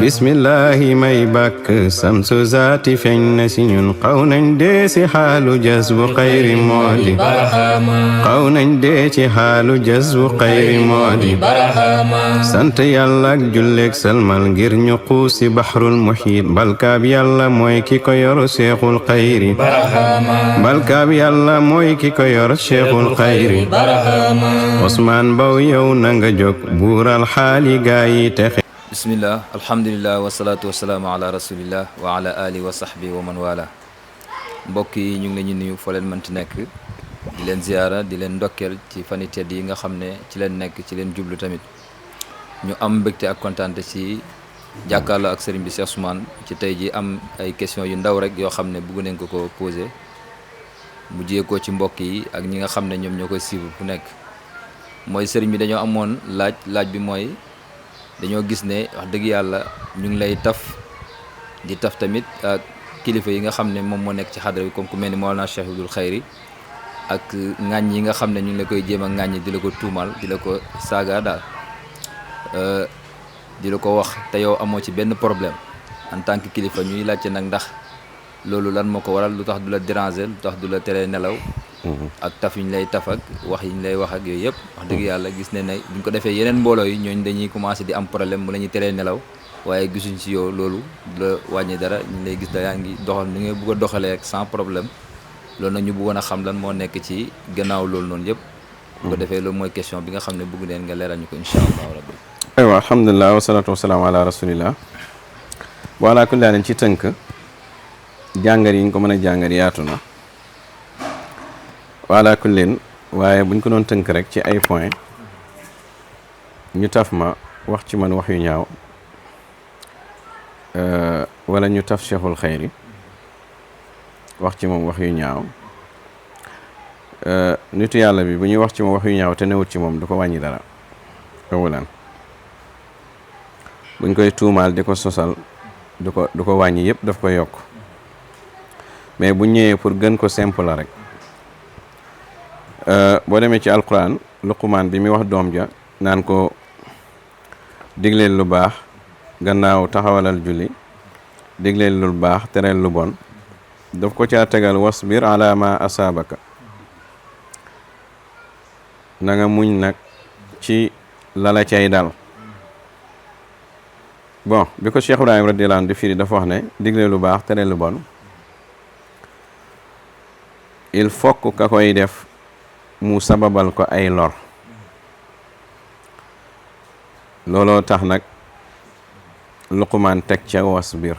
bismillahi may bàkk samsu zaati feeñ na si ñun xaw nañ dee si xaalu jazbu xayri moodi xaw nañ dee ci xaalu jazbu xayri moodi sant yàlla ak julleeg salmal ngir ñu xuus si baxrul muhiit balkaab yàlla mooy ki ko yor seexul xayri balkaab yàlla mooy ki ko yor seexul xayri Ousmane Mbow yow na nga jóg buural xaali gaa yi texe bismillah alhamdulillah wasalaatu wasalaamu ala rasulillah wa ala alihi wa sahbi wa man wala mbokk yi ñu ngi leen ñu nuyu foo leen mënti nekk di leen ziyaara di leen ndokkeel ci fani tedd yi nga xam ne ci leen nekk ci leen jublu tamit ñu am mbégte ak kontaante ci jàkkaarloo ak sëriñ bi Cheikh Ousmane ci tey ji am ay question yu ndaw rek yoo xam ne bëgg nañ ko posé mu jiyee ko ci mbokk yi ak ñi nga xam ne ñoom ñoo koy suivre fu nekk mooy sëriñ bi dañoo amoon laaj bi mooy dañoo gis ne wax dëgg yàlla ñu ngi lay taf di taf tamit ak kilifa yi nga xam ne moom moo nekk ci xadra bi comme ku mel ni Mawlana Cheikh Abdoul Khayri ak ŋàññ yi nga xam ne ñu ngi la koy jéem a ŋàññ di la ko tuumal di la ko saaga daal di la ko wax te yow amoo ci benn problème en tant que kilifa ñuy laajte nag ndax loolu lan moo ko waral lu tax du la déranger lu tax du la tere nelaw ak taf yi ñu lay taf ak wax yi ñu lay wax ak yooyu yëpp wax dëgg yàlla gis ne ne buñ ko defee yeneen mbooloo yi ñooñ dañuy commencé di am problème mu la ñuy teree nelaw waaye gisuñ si yow loolu du la wàññi dara ñu lay gis da yaa ngi doxal ni nga bëgg a doxalee ak sans problème loolu nag ñu bëggoon a xam lan moo nekk ci gannaaw loolu noonu yëpp bu ko defee loolu mooy question bi nga xam ne bëgg neen nga leeral ñu ko insha allahu rabbi aywa alhamdulilah wasalaatu wasalaamu ala rasulillah wala ku leen ci tënk jàngar yi ñu ko mën a jàngar yaatu na wala ku leen waaye buñ ko doon tënk rek ci ay point ñu taf ma wax ci man wax yu ñaaw wala ñu taf Cheikhul Khayri wax ci moom wax yu ñaaw nitu yàlla bi bu ñuy wax ci moom wax yu ñaaw te newut ci moom du ko wàññi dara awalan buñ koy tuumaal di ko sosal du ko wàññi yëpp daf ko yokk mais bu ñëwee pour gën ko simple la rek boo demee ci alquran Luqmaan bi muy wax doom ja naan ko digleel lu baax gannaaw taxawalal julli digleel lu baax tereel lu bon daf ko caa tegal wasbir ala ma asaabaka na nga muñ nag ci lala cay dal bon bi ko Cheikh Ibrahim radiyallahu anhu di firi dafa wax ne digleel lu baax tereel lu bon il faut que ka koy def mu sababal ko ay lor looloo tax nag Luqmaan teg ca wasbir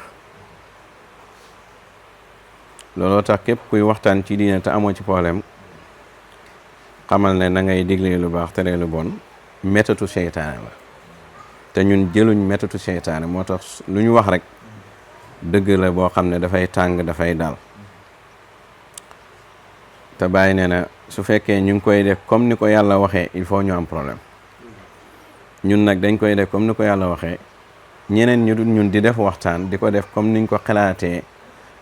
looloo tax képp kuy waxtaan ci diine te amoo ci problème xamal ne na ngay digle lu baax tere lu bon métatu seytaane la te ñun jëluñ métatu seytaane moo tax lu ñu wax rek dëgg la boo xam ne dafay tàng dafay dal te bàyyi nee na su fekkee ñu ngi koy def comme ni ko yàlla waxee il faut ñu am problème ñun nag dañ koy def comme ni ko yàlla waxee ñeneen ñu dul ñun di def waxtaan di ko def comme niñ ko xalaatee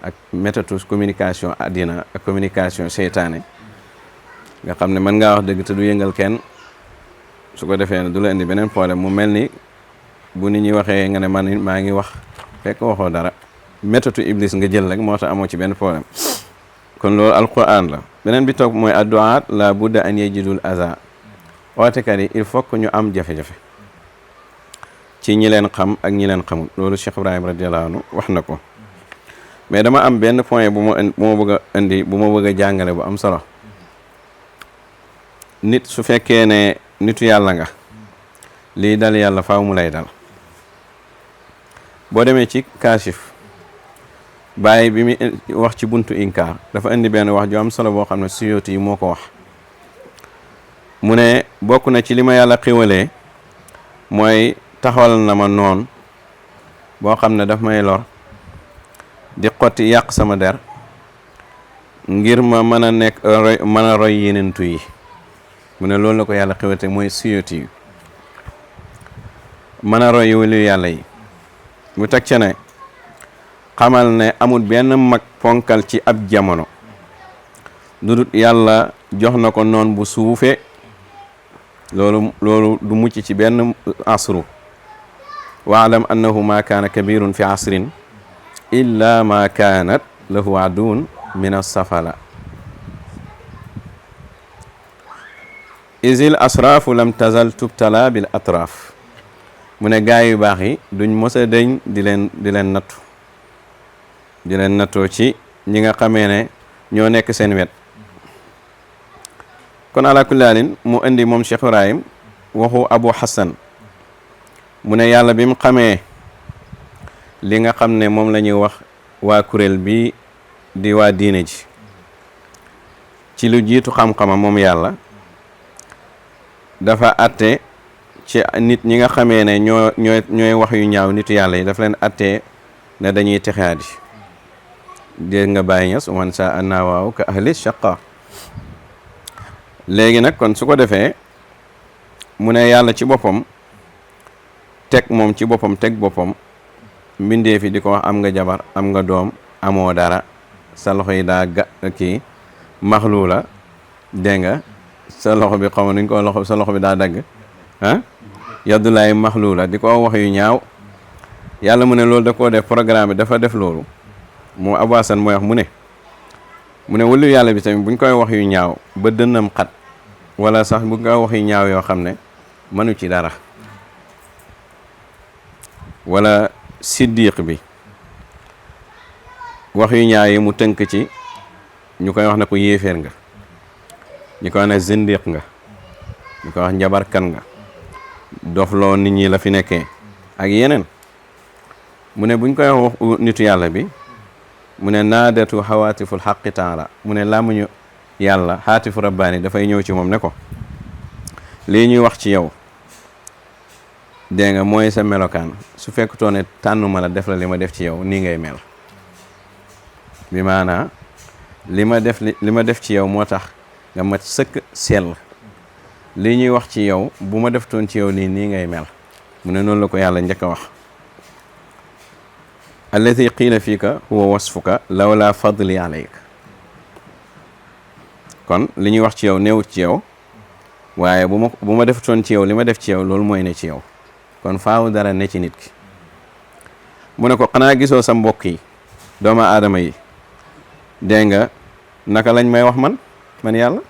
ak méthode communication àddina ak communication seytaane nga xam ne mën ngaa wax dëgg te du yëngal kenn su ko defee ne du la indi beneen problème mu mel ni bu nit ñi waxee nga ne man maa ngi wax fekk waxoo dara méthode iblis nga jël rek moo tax amoo ci benn problème kon loolu alquran la beneen bi toog mooy adduaat la budda an yajidul aza ootekat yi il faut que ñu am jafe-jafe ci ñi leen xam ak ñi leen xamul loolu Cheikh Ibrahim radiyallahu anhu wax na ko mais dama am benn point bu ma bëgg a indi bu ma bëgg a jàngale bu am solo nit su fekkee ne nitu yàlla nga lii dal yàlla faaw mu lay dal boo demee ci kaashif bàyyi bi mu wax ci buntu inkaar dafa indi benn wax ju am solo boo xam ne Suyuti yi moo ko wax mu ne bokk na ci li ma yàlla xiwalee mooy taxawal na ma noon boo xam ne daf may lor di xotti yàq sama der ngir ma mën a nekk mën a roy yenentu yi mu ne loolu la ko yàlla xiwate mooy Suyuti yi mën a roy waliyu yàlla yi mu teg ca ne xamal ne amul benn mag ponkal ci ab jamono lu dul yàlla jox na ko noon bu suufe loolu du mucc ci benn asru waalam annahu ma kaana kabirun fi asrin illa ma kaanat lahu aduun min alsafala isil asraafu lam tazal tubtala bil atraaf mu ne gaay yu baax yi duñ mos a dëñ di leen nattoo ci ñi nga xamee ne ñoo nekk seen wet kon ala kulli haalin mu indi moom Cheikh Ibrahim waxu Abu Hassan mu ne yàlla bi mu xamee li nga xam ne moom la ñuy wax waa kuréel bi di waa diine ji ci lu jiitu xam-xama moom yàlla dafa atte ci nit ñi nga xamee ne ñooy wax yu ñaaw nitu yàlla yi dafa leen attee ne dañuy texaadi dégg nga bàyyi ñas man sa anna waaw ka ahli shaqa léegi nag kon su ko defee mu ne yàlla ci boppam teg boppam mbindee fi di ko wax am nga jabar am nga doom amoo dara sa loxo yi daa kii maxlu la dégg nga sa loxo bi xaw ma nuñ ko sa loxo bi daa dagg yaddulaay maxlu la di ko wax yu ñaaw yàlla mu ne loolu da koo def programme bi dafa def loolu moo Abu Hasan mooy wax mu ne wëlu yàlla bi tamit buñ koy wax yu ñaaw ba dënnam xat wala sax bu koy wax yu ñaaw yoo xam ne mënu ci dara wala siddiq bi wax yu ñaaw yi mu tënk ci ñu koy wax ne ko yéeféer nga ñu koy wax ne zindiq nga ñu koy wax njabarkan nga dofloo nit ñi la fi nekkee ak yeneen mu ne buñ koy wax nitu yàlla bi mu ne naadatu xawaatiful xaqi taala mu ne làmmuñu yàlla xaatifu rabbaani dafay ñëw ci moom ne ko lii ñuy wax ci yow dégg nga mooy sa melokaan su fekkutoo ne tànnuma la def la li ma def ci yow nii ngay mel bi maanaa li ma def ci yow moo tax nga mat sëkk sell lii ñuy wax ci yow bu ma deftoon ci yow nii ngay mel mu ne noonu la ko yàlla njëkk a wax allati qiila fiika huwa wasfuka lawla fadli alayka kon li ñuy wax ci yow neewut ci yow waaye bu ma deftoon ci yow li ma def ci yow loolu mooy ne ci yow kon faaw dara ne ci nit ki mu ne ko xanaa gisoo sa mbokk yi doomu aadama yi dégg nga naka lañ may wax man yàlla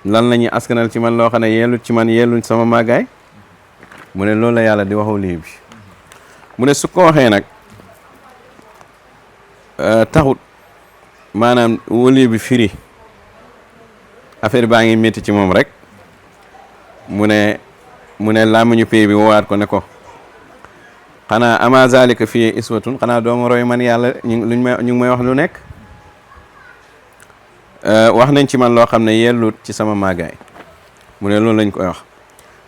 lan la ñuy askanal ci man loo xam ne yeelut ci man yeelut sama màggaay mu ne loolu la yàlla di waxu lii bi mu ne su ko waxee nag taxut maanaam wali bi firi affaire baa ngi métti ci moom rek mu ne làmmiñu pay bi woowaat ko ne ko xanaa ama zalika fii iswatun xanaa dooma roy man yàlla ñu ngi may wax lu nekk wax nañ ci man loo xam ne yellut ci sama màggaay mu ne loolu lañ koy wax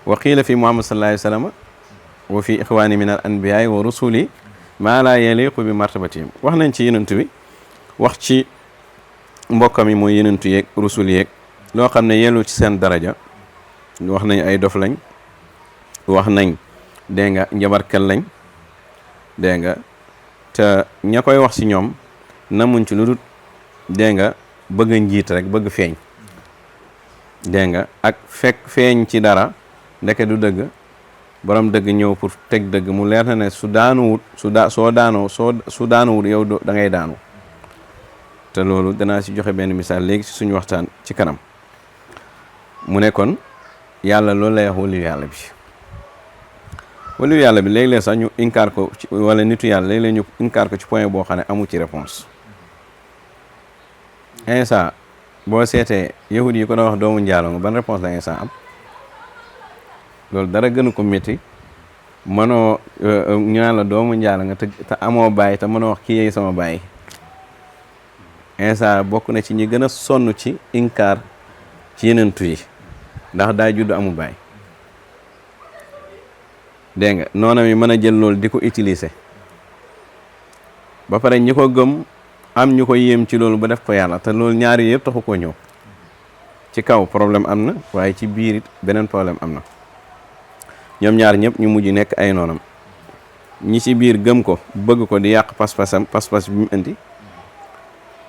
wa qiila fi muhammad sallallahu alayhi wa sallam wa fi ixwaani min al anbiyaai wa rusuli maa laa yaliqu bi martabatihim wax nañ ci yenentu bi wax ci mbokkam yi mooy yenentu yeeg rusul yeeg loo xam ne yellut ci seen daraja wax nañ ay dof lañ wax nañ dégg nga njabarkat lañ dégg nga te ña koy wax ci ñoom namuñ ci lu dul dégg nga bëgg njiit rek bëgg feeñ dégg nga ak fekk feeñ ci dara ndeke du dëgg borom dëgg ñëw pour teg dëgg mu leer na ne su daanuwut su daanuwut yow da ngay daanu te loolu danaa ci joxe benn misaal léegi ci suñu waxtaan ci kanam mu ne kon yàlla loolu lay wax waliyu yàlla bi léeg-léeg sax ñu inkaar ko wala nitu yàlla léeg-léeg ñu inkaar ko ci point boo xam ne amu ci réponse Insa boo seetee yahud yi ko doon wax doomu njaalo nga ban réponse la Insa am loolu dara gënu ko métti mënoo ñu naan la doomu njaalo nga te amoo bàyyi te mënoo wax kii yey sama bàyyi Insa bokk na ci ñi gën a sonn ci inkaar ci yenentu yi ndax daa judd amul bàyyi dégg nga noona mi mën a jël loolu di ko utiliser ba pare ñi ko gëm am ñu ko yéem ci loolu ba def ko yàlla te loolu ñaari yëpp taxu koo ñëw ci kaw problème am na waaye ci biir it beneen problème am na ñoom ñaar ñëpp ñu mujj nekk ay noonam ñi ci biir gëm ko bëgg ko di yàq pas-pas bi mu indi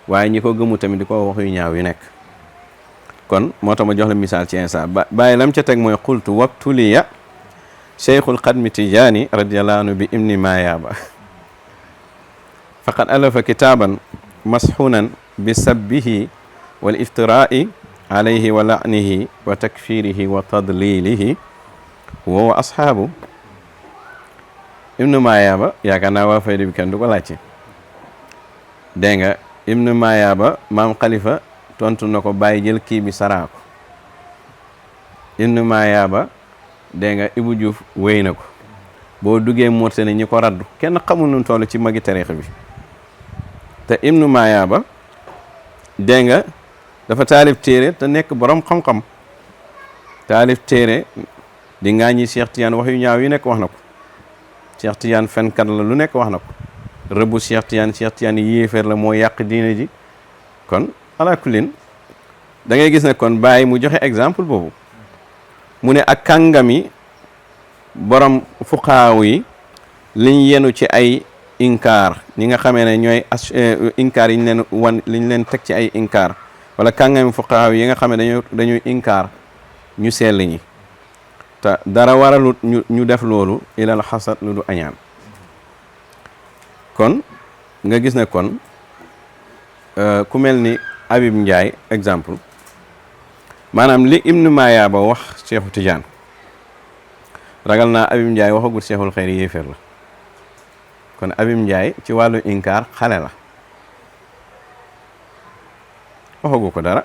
waaye ñi ko gëmu tamit di ko wax yu ñaaw yu nekk kon moo tax ma jox la misaal ci Insa bàyyi lam ca teg mooy xultu wabtuliya cheikhul xadmi tijaani radiallahu anhu bi ibni mayaaba faqad alafa kitaaban masxunan bi sabbihi wal iftiraa'i alayhi wa la'nihi wa takfirihi wa tadlilihi wa ashaabu ibnu mayaaba yaakaar naa waa fayda bi kenn du ko laajte dégg nga ibnu mayaaba maam xalifa tontu na ko bàyyi jël kii bi saraako ibnu mayaaba dégg nga Ibou Diouf wéy na ko boo duggee Mauritanie ñi ko raddu kenn xamul nu toll ci magi tariix bi te ibnu mayaaba dégg nga dafa taalif téere te nekk borom xam-xam taalif téere di ŋaañi Cheikh Tidiane wax yu ñaaw yu nekk wax na ko Cheikh Tidiane fenkat la lu nekk wax na ko rëbbu Cheikh Tidiane yéeféer la moo yàq diine ji kon ala kulin da ngay gis ne kon bàyyi mu joxe exemple boobu mu ne ak kàngami borom fuqaaw yi liñ yenu ci ay inkaar ñi nga xamee ne ñooy inkaar yi ñu leen wan liñ leen teg ci ay inkaar wala kàngami fuqaaw yi nga xam ne dañuy inkaar ñu sell ñi te dara waralut ñu def loolu ilal xasad lu du añaan kon nga gis ne kon ku mel ni Habib Ndiaye exemple maanaam li Ibnu Mayaaba wax Cheikhu Tidiane ragal naa Habib Ndiaye waxagul Cheikhul Xayri yéeféer la kon Habib Ndiaye ci wàllu inkaar xale la waxagu ko dara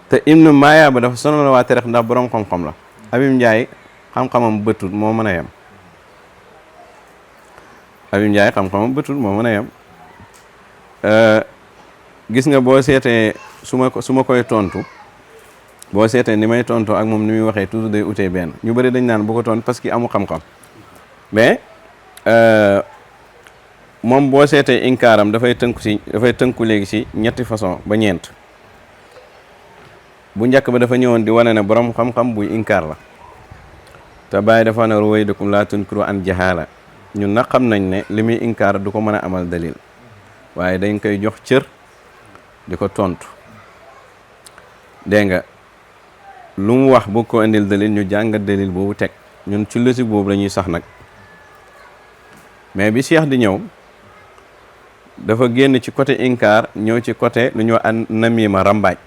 te Ibnu Mayaaba dafa sonal waa tarix ndax borom xam-xam la Habib Ndiaye xam-xamam bëtut moo mën a yem Habib Ndiaye xam-xamam bëtut moo mën a yem gis nga boo seetee su ma koy tontu boo seetee ni may tontu ak moom ni muy waxee toujours day utee benn ñu bëri dañ naan bu ko tontu parce que amu xam-xam mais moom boo seetee inkaaram dafay tënku léegi ci ñetti façon ba ñeent bu njëkk ba dafa ñëwoon di wane ne borom xam-xam buy inkaar la te bàyyi dafa ne ruwaydakum laa tunkiru an jahaala ñun nag xam nañ ne li muy inkaar du ko mën a amal dalil waaye dañ koy jox cër di ko tontu dégg nga lu mu wax bu ko indil dalil ñu jàngat dalil boobu teg ñun ci logique boobu la ñuy sax nag mais bi Cheikh di ñëw dafa génn ci côté inkaar ñëw ci côté lu ñu wax an namima rambaaj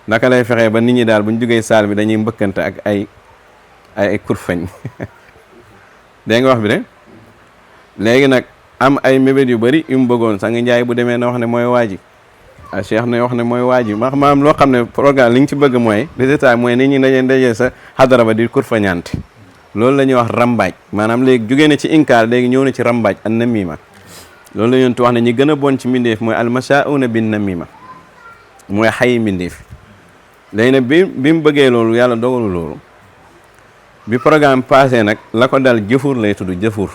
naka lay fexee ba nit ñi daal bu ñu jógee saal bi dañuy mbëkkante ak ay kurfañ dégg nga wax bi de léegi nag am ay mébét yu bëri yu mu bëggoon Sang Njaay bu demee na wax ne mooy waaji a Cheikh na wax ne mooy waaji maam loo xam ne programme li nga ci bëgg mooy résultat mooy nit ñi dajee sa xadara ba di kurfañante loolu la ñuy wax rambaaj maanaam léegi jógee na ci inkaar léegi ñëw na ci rambaaj an namima loolu la ñu wax ne ñi gën a bon ci mbindeef mooy almashaa'una bin namima mooy xay mbindeef léegi nag bi mu bëggee loolu yàlla dogalu loolu bi programme passé nag la ko dal jëfur lay tudd jëfur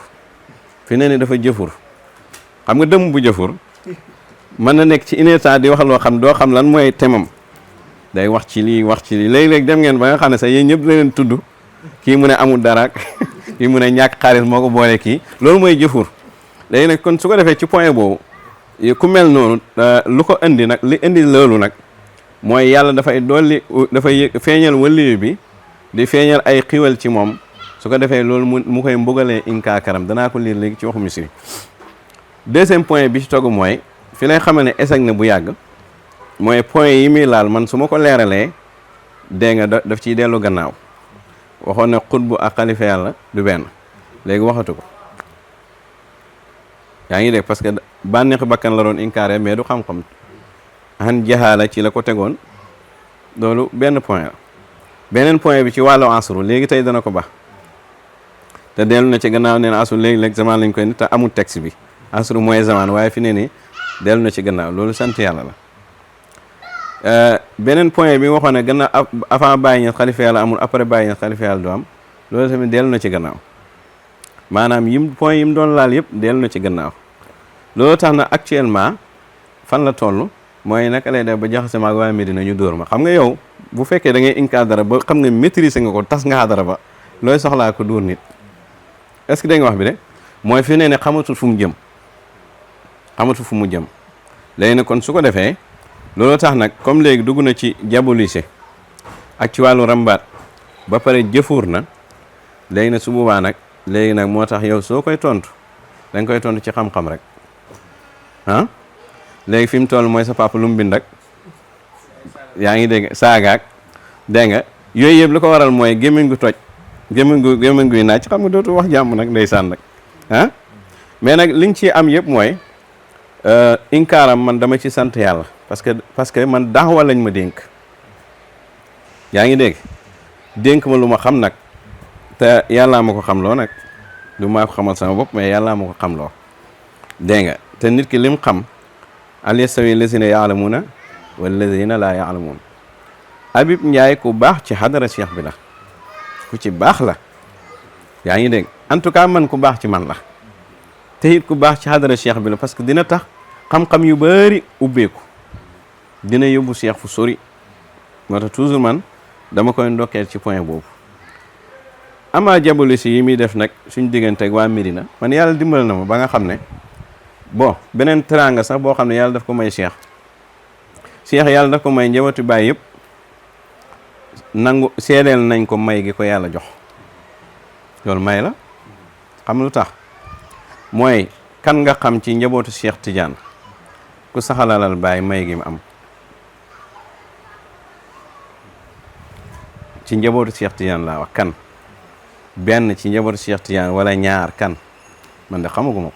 fi ne ni dafa jëfur xam nga dëmm bu jëfur mën na nekk ci une temps di wax loo xam doo xam lan mooy temam day wax ci lii léegi-léegi dem ngeen ba nga xam ne sax yéen ñëpp la leen tudd kii mu ne amul dara kii mu ne ñàkk xaalis moo ko boole kii loolu mooy jëfur léegi nag kon su ko defee ci point boobu ku mel noonu lu ko indi nag li indi loolu nag mooy yàlla dafay feeñal waliyu bi di feeñal ay xiwal ci moom su ko defee loolu mu koy mbugalee inkaakaram danaa ko liir léegi ci waxu misri deuxième point bi ci togg mooy fi lay xamal ne échec na bu yàgg mooy point yi muy laal man su ma ko leeralee dégg nga daf ciy dellu gannaaw waxoon ne xutbu ak xalifa yàlla du benn léegi waxatu ko yaa ngi dégg parce que bànneexu bakkan la doon inkaare mais du xam-xam han jaxaala ci la ko tegoon loolu benn point la beneen point bi ci wàllu asru léegi tey dana ko baax te dellu na ci gannaaw nee na asru léegi-léegi zaman lañ koy ni te amul texte bi asru mooy zaman waaye fi ne ni dellu na ci gannaaw loolu sant yàlla la beneen point bi waxoon ne gannaaw avant bàyyi ñes xalifa yàlla amul après bàyyi ñes xalifa yàlla du am loolu tamit dellu na ci gannaaw maanaam point yim doon laal yëpp dellu na ci gannaaw loolu tax na actuellement fan la toll mooy naka lay def ba jaxase maag waa Medina ñu dóor ma xam nga yow bu fekkee da ngay inkaar dara ba xam nga maîtriser nga ko tas nga xadara ba looy soxlaa ko dóor nit est-ce que da nga wax bi de mooy fi ne xamatul fu mu jëm léegi nag kon su ko defee loolu tax nag comme léegi dugg na ci diaboliser ak ci wàllu rambaat ba pare jëfuur na léegi nag su boobaa nag léegi nag moo tax yow soo koy tontu da nga koy tontu ci xam-xam rek ah léegi fi mu toll mooy sa papa lu mu bind rek yaa ngi dégg saagaak dégg nga yooyu yëpp li ko waral mooy gémmiñ gu toj gémmiñ guy naaj xam nga dootu wax jàmm nag ndeysaan nag ah mais nag liñ ci am yëpp mooy inkaaram man dama ci sant yàlla parce que man daawa lañ ma dénk yaa ngi dégg dénk ma lu ma xam nag te yàllaa ma ko xamloo nag du maa ko xamal sama bopp mais yàllaa ma ko xamloo dégg nga te nit ki lim xam al yastawi lazina yaalamuuna wallazina laa yaalamuun Habib Ndiaye ku baax ci xadara cheikh bi la ku ci baax la yaa ngi dégg en tout cas man ku baax ci man la te it ku baax ci xadara cheikh bi la parce que dina tax xam-xam yu bari ubbeeku dina yóbbu cheikh fu sori moo tax toujours man dama koy ndokkeel ci point boobu ama jaboli si yi muy def nag suñ digganteeg waa Médina man yàlla dimbal na ma ba nga xam ne bon beneen teraanga sax boo xam ne yàlla daf ko may cheikh yàlla daf ko may njabootu baay yëpp nangu seedeel nañ ko may gi ko yàlla jox loolu may la xam lu tax mooy kan nga xam ci njabootu Cheikh Tidiane ku saxalalal baay may gi mu am ci njabootu Cheikh Tidiane laa wax kan benn ci njabootu Cheikh Tidiane wala ñaar kan man de xamaguma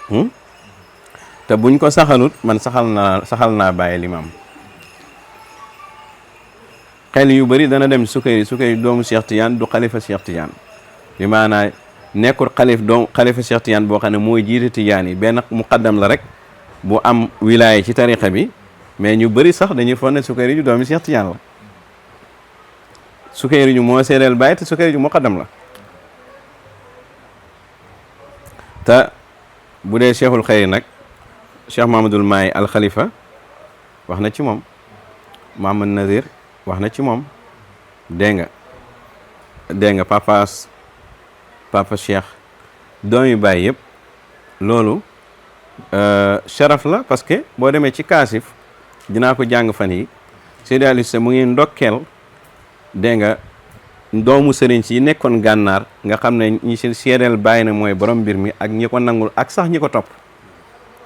ko te buñ ko saxalut man saxal naa bàyyi li ma am xel yu bëri dana dem Sukayri doomu Cheikh Tidiane du xalifa Cheikh Tidiane bi maanaa nekkul xalifa Cheikh Tidiane boo xam ne mooy jiite Tidiane yi benn muqaddam la rek bu am wilaya ci tariqa bi mais ñu bëri sax dañuy foog ne Sukayri ju doomu Cheikh Tidiane la Sukayri ju moo seedeel bàyyi te Sukayri ju muqaddam la te bu dee cheikhul xayri nag Cheikh Mahamadul Maay al Khalifa wax na ci moom Mahamad Nazir wax na ci moom dégg nga papa Cheikh doom yu bàyyi yëpp loolu sharaf la parce que boo demee ci kaasif dinaa ko jàng fan yi Seydi Aliou Cissé mu ngi ndokkeel dégg nga doomu sëriñ si nekkoon gànnaar nga xam ne ñi si seedeel bàyyi na mooy borom mbir mi ak ñi ko nangul ak sax ñi ko topp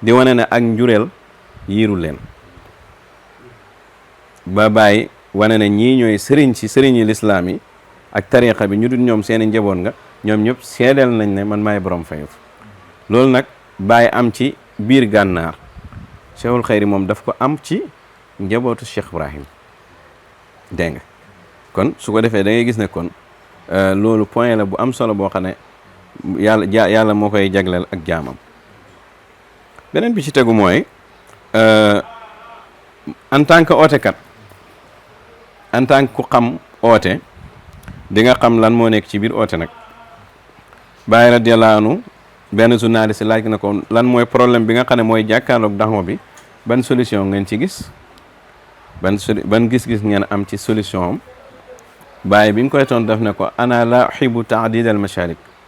di wane ne ak njureel yiiru leen ba bàyyi wane ne ñii ñooy sëriñi lislaam yi ak tariqa bi ñu dul ñoom seeni njaboot nga ñoom ñëpp seedeel nañ ne man maay borom fayuf loolu nag bàyyi am ci biir gànnaar cheikhul xayri moom daf ko am ci njabootu Cheikh Ibrahim dégg nga kon su ko defee da ngay gis ne kon loolu point la bu am solo boo xam ne yàlla moo koy jagleel ak jaamam beneen bi ci tegu mooy en tant que ootekat en tant que ku xam oote di nga xam lan moo nekk ci biir oote nag Baay radiyallahu anhu benn journaliste laaj na ko lan mooy problème bi nga xam ne mooy jàkkaarloog daxma bi ban solution ngeen ci gis ban gis-gis ngeen am ci solution am Baay bi nga koy toon def ne ko ana la uhibu taadid al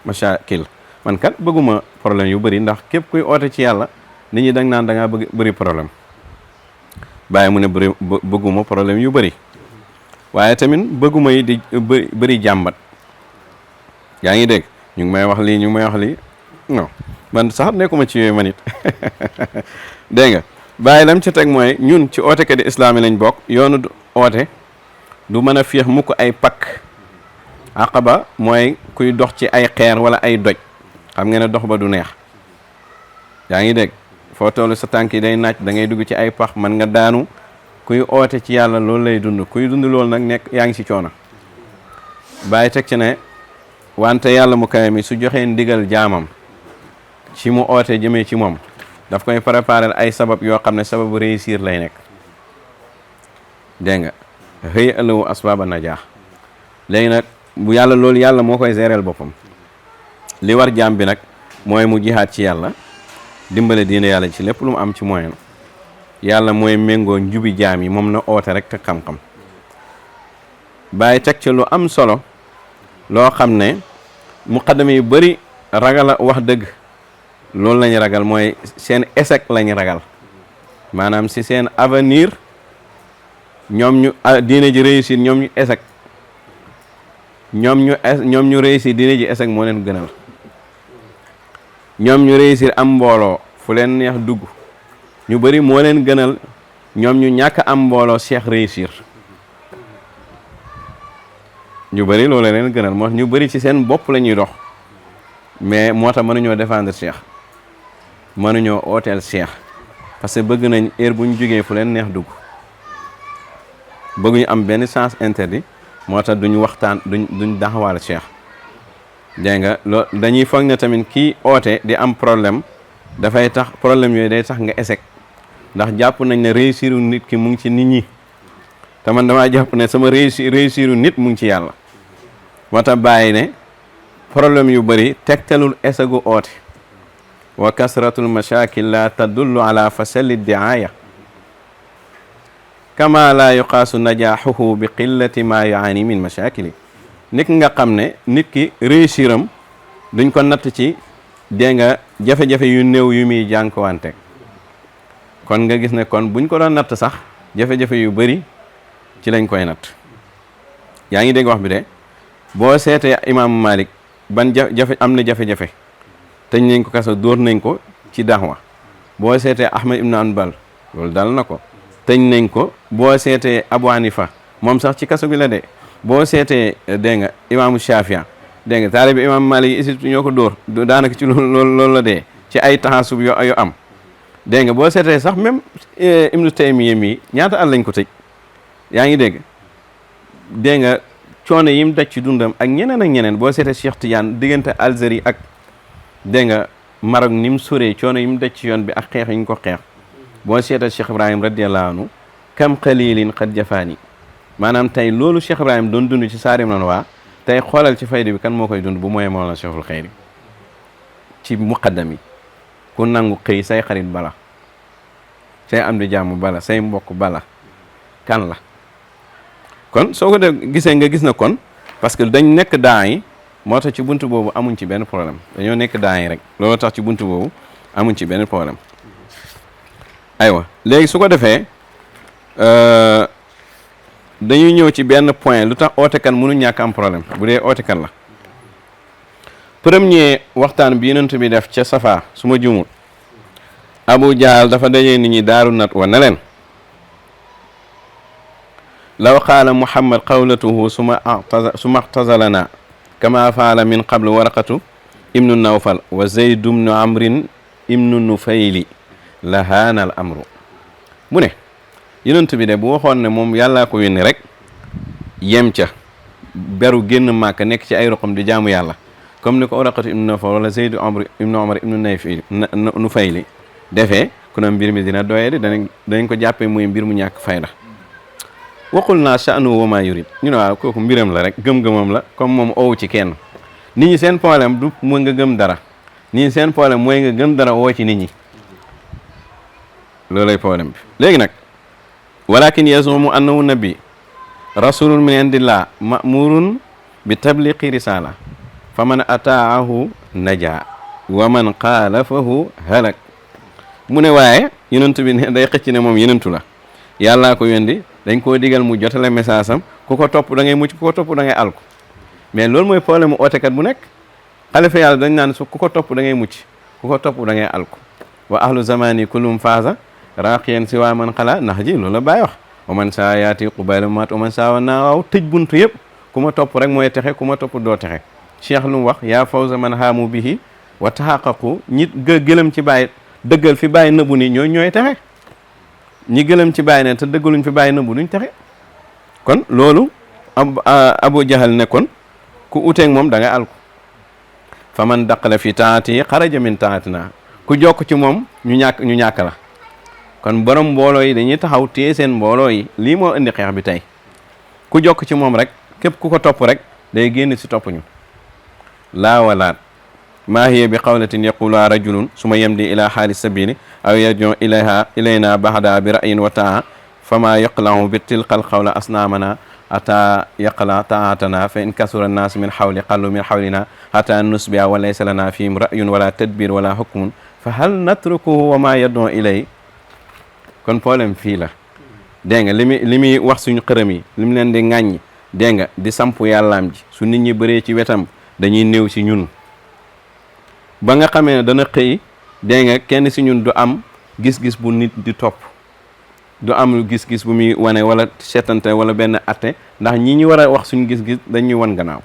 mashakil man kat bëgguma problème yu bëri ndax képp kuy oote ci yàlla nit ñi dang naan da ngaa bëri problème Baay mu ne bëgguma problème yu bëri waaye tamit bëgguma yi di bëri jàmbat yaa ngi dégg ñu ngi may wax lii non man sax nekkuma ci yooyu man it dégg nga Baay lam ci teg mooy ñun ci ootekat di islaam yi lañ bokk yoonu oote du mën a féex mukk ay pakk aqaba mooy kuy dox ci ay xeer wala ay doj xam nga ne dox ba du neex yaa ngi dégg foo toll sa tànk yi day naaj da ngay dugg ci ay pax man nga daanu kuy oote ci yàlla loolu lay dund kuy dund loolu nag nekk yaa ngi ci coono Baay teg ci ne wante yàlla mu kawe mi su joxee ndigal jaamam ci mu oote jëmee ci moom daf koy préparer ay sabab yoo xam ne sababu réussir lay nekk dégg nga xëy ëllëwu asbaaba najaax léegi nag bu yàlla loolu yàlla moo koy géreel boppam li war jaam bi nag mooy mu jihaat ci yàlla dimbale diine yàlla ci lépp lu mu am ci moyen yàlla mooy méngoo njubi jaam yi moom na oote rek te xam-xam Baay teg ci lu am solo loo xam ne muqaddam yu bëri ragal a wax dëgg loolu lañu ragal mooy seen échec lañu ragal maanaam si seen avenir ñoom ñu diine ji réussir ñoom ñu échec ñoom ñu réussir diine ji échec moo leen gënal ñoom ñu réussir am mbooloo fu leen neex dugg ñu bëri moo leen gënal ñoom ñu ñàkk am mbooloo cheikh réussir ñu bëri loolu leen gënal moo ñu bëri ci seen bopp la ñuy dox mais moo tax mënuñoo défendre cheikh mënuñoo ooteel cheikh parce que bëgg nañ heure bu ñu jógee fu leen neex dugg bëgguñu am benn sens interdit moo tax duñu waxtaan duñ daxawaal cheikh dégg nga loolu dañuy foog ne tamit kii oote di am problème dafay tax problème yooyu day tax nga échec ndax jàpp nañ ne réussir nit ki mu ngi ci nit ñi te man damaa jàpp ne sama réussir nit mu ngi ci yàlla moo tax bàyyi ne problème yu bëri tegtalul échec-gu oote wa kasratul mashakil la tadullu ala fasali diaya kama la yuqaasu najaxuhu bi qillati ma yaani min mashakili nit nga xam ne nit ki réussir am duñ ko natt ci dégg nga jafe-jafe yu néew yu muy jànkuwante kon nga gis ne kon buñ ko doon natt sax jafe-jafe yu bëri ci lañ koy natt yaa ngi dégg wax bi de boo seetee imaamu Malik ban jafe am na jafe-jafe tëj nañ ko kaso dóor nañ ko ci daxwa boo seetee Ahmad ibn Hanbal loolu dal na ko tëj nañ ko boo seetee Abu Hanifa moom sax ci kaso bi la de boo seetee dégg nga imaamu Shafia dégg nga taalibe imaamu Malik yi isit ñoo ko dóor daanaka ci loolu la dee ci ay taxasub yu am dégg nga boo seetee sax même Ibnu Taymiya mi ñaata at lañ ko tëj yaa ngi dégg nga coono yim daj ci dundam ak ñeneen boo seetee Cheikh Tidiane diggante Algérie ak dégg nga Maroc ni mu soree coono yim daj ci yoon bi ak xeex yi ñu ko xeex boo seetee Cheikh Ibrahim radiyallahu anhu kam qalilin qad jafaani maanaam tey loolu Cheikh Ibrahim doon dund ci Saarim lan waa tey xoolal ci fayda bi kan moo koy dund bu mooy Mawlana Cheikhul Xayri ci muqaddam yi ku nangu xëy say xarit bala say am di jàmm bala say mbokk bala kan la kon soo ko def gisee nga gis na kon parce que dañ nekk daa yi moo tax ci buntu boobu amuñ ci benn problème dañoo nekk daa yi rek loolu tax ci buntu boobu amuñ ci benn problème aywa léegi su ko defee dañuy ñëw ci benn point lu tax ootekan mënu ñàkk am problème bu dee ootekan la premier waxtaan bi yonent bi def ca Safa su ma juumul Abu Jahal dafa dajee nit ñi daaru nat wa ne leen law qaala Muhammad qawlatuhu suma a'tazalana kama faala min qablu waraqatu ibnu Nawfal wa Zayd ibnu Amrin ibnu Nufayli la haana al amru mu ne yonent bi de bu waxoon ne moom yàllaa ko yónni rek yem ca beru génn Màkka nekk ci ay roqam di jaamu yàlla comme ni ko waraqatu ibnu Nawfal wala Zayd ibnu Amr ibnu Nufayli defee ku ne mbir mi dina doyee di danañ ko jàppee muy mbir mu ñàkk fayda waxul naa sha'nu wa ma yurid ñu ne waaw kooku mbiram la rek gëm-gëmam la comme moom owu ci kenn nit ñi seen problème du mooy nga gëm dara nit ñi seen problème mooy nga gëm dara woo ci nit ñi loolay problème bi léegi nag walakin yazumu annahu nabi rasulun min indillah ma'murun bi tabliqi risala fa man ataahu naja wa man xaalafahu halak mu ne waaye yonentu bi ne day xëcc ne moom yonentu la yàllaa ko yónni dañ koo digal mu jotale message am ku ko topp da ngay mucc ku ko topp da ngay alku mais loolu mooy problème mu ootekat bu nekk xalifa yàlla dañ naan su ku ko topp da ngay mucc ku ko topp da ngay alku wa ahlu zamani kullum faasa raqiyan si waa man xala nax ji loolu la bàyyi wax wa man saa yaati qubayla maat wa man saa wa naa waaw tëj buntu yëpp ku ma topp rek mooy texe ku ma topp doo texe cheikh lu mu wax yaa fawza man haamu bihi wa taxaqaqu ñi gëlëm ci bàyyi dëggal fi bàyyi nëbbu ni ñooy texe ñi gëlëm ci bàyyi ne te dëggaluñ fi bàyyi nëbbu duñ texe kon loolu Abu Jahal ne kon ku uteeg moom da nga alku fa man daqala fi taati xaraja min taatina ku jokk ci moom ñu ñàkk la kon borom mbooloo yi dañuy taxaw téye seen mbooloo yi lii moo indi xeex bi tey ku jokk ci moom rek képp ku ko topp rek day génn si topp ñu laa walaat maa hiya bi qawlatin yaquluha rajulun suma yamdi ila xaali sabili aw yarjiu ilayna baxda bi ra'yin wa taa fama yaqlahu bi tilqa alqawla asnaamana ata yaqla taatana fa in kasura annaas min xawli qallu min xawlina xata nusbia wa laysa lana fihim ra'yun wala tadbir wala hukmun fa hal natrukuhu wa ma yad'u ilay kon problème fii la dégg nga li muy wax suñu xërëm yi li mu leen di ŋàññi dégg nga di samp yàllaam ji su nit ñi bëree ci wetam dañuy néew si ñun ba nga xamee ne dana xëy dégg nga kenn si ñun du am gis-gis bu nit di topp du am gis-gis bu muy wane wala seetante wala benn atte ndax ñi ñu war a wax suñu gis-gis dañuy wan gannaaw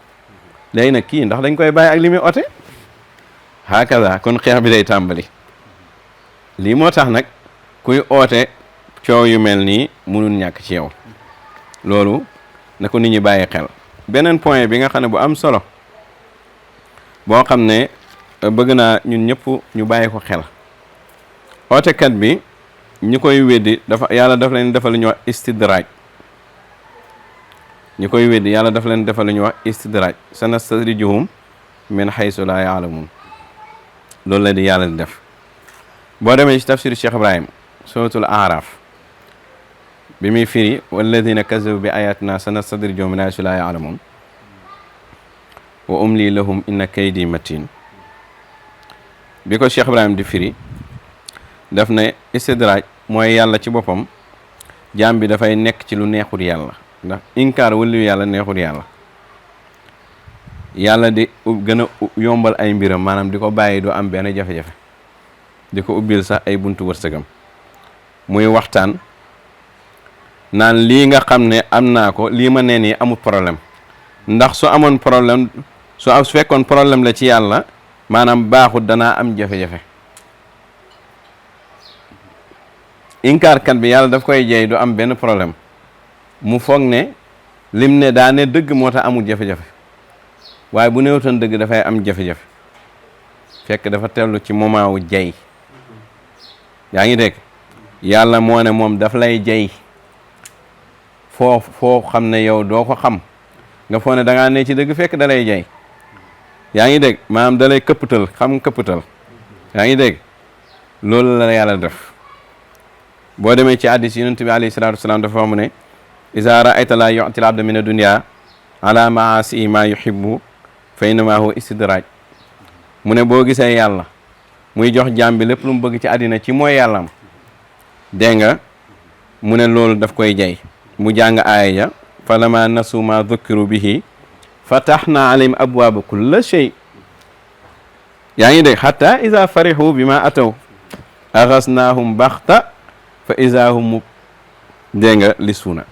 léegi nag kii ndax dañ koy bàyyi ak li muy ote hakaza kon xeex bi day tàmbali lii moo tax nag kuy oote coow yu mel nii mënul ñàkk ci yow loolu na ko nit ñi bàyyi xel beneen point bi nga xam ne bu am solo boo xam ne bëgg naa ñun ñëpp ñu bàyyi ko xel ootekat bi ñi koy weddi yàlla daf leen defal lu ñuy wax istidraaj ñi koy weddi yàlla daf leen defal lu ñuy wax istidraaj sanastadrijuhum min haysu laa yaalamuun loolu la di yàlla di def boo demee ci tafsir Cheikh Ibrahim suratul Araf bi muy firi walladina kazabu bi ayatina sanastadrijuhum min haysu laa yaalamuun wa umli lahum inna kaydi matin bi ko Cheikh Ibrahim di firi daf ne istidraaj mooy yàlla ci boppam jaam bi dafay nekk ci lu neexul yàlla ndax inkaar wëllu yàlla neexul yàlla di gën a yombal ay mbiram maanaam di ko bàyyi du am benn jafe-jafe di ko ubbil sax ay buntu wërsëgam muy waxtaan naan lii nga xam ne am naa ko lii ma nee nii amul problème ndax su amoon problème su fekkoon problème la ci yàlla maanaam baaxut danaa am jafe-jafe inkaarkat bi yàlla daf koy jeey du am benn problème mu foog ne lim ne daa ne dëgg moo tax amul jafe-jafe waaye bu néewtoon dëgg dafay am jafe-jafe fekk dafa tellu ci moment wu jey yaa ngi dégg yàlla moo ne moom daf lay jey foo xam ne yow doo ko xam nga foo ne da ngaa ne ci dëgg fekk da lay jey yaa ngi dégg maanaam da lay këppatal xam këppatal yaa ngi dégg loolu la yàlla def boo demee ci hadiis yonent bi alayhi salaatu wasalaam dafa wax mu ne iza ra'ayta laa yu'ti al-abda min ad-dunya ala ma'asi ma yuhibbu fa innama huwa istidraaj mu ne boo gisee yàlla muy jox jaam bi lépp lu mu bëgg ci àddina ci mooy yàllam dégg nga mu ne loolu daf koy jey mu jàng aaya ja falamma nasu ma dhukkiru bihi fatahna alayhim abwaaba kulli shay yaa ngi dégg hatta iza farihu bima ataw axasnaahum baxta fa iza hum dégg nga li suuna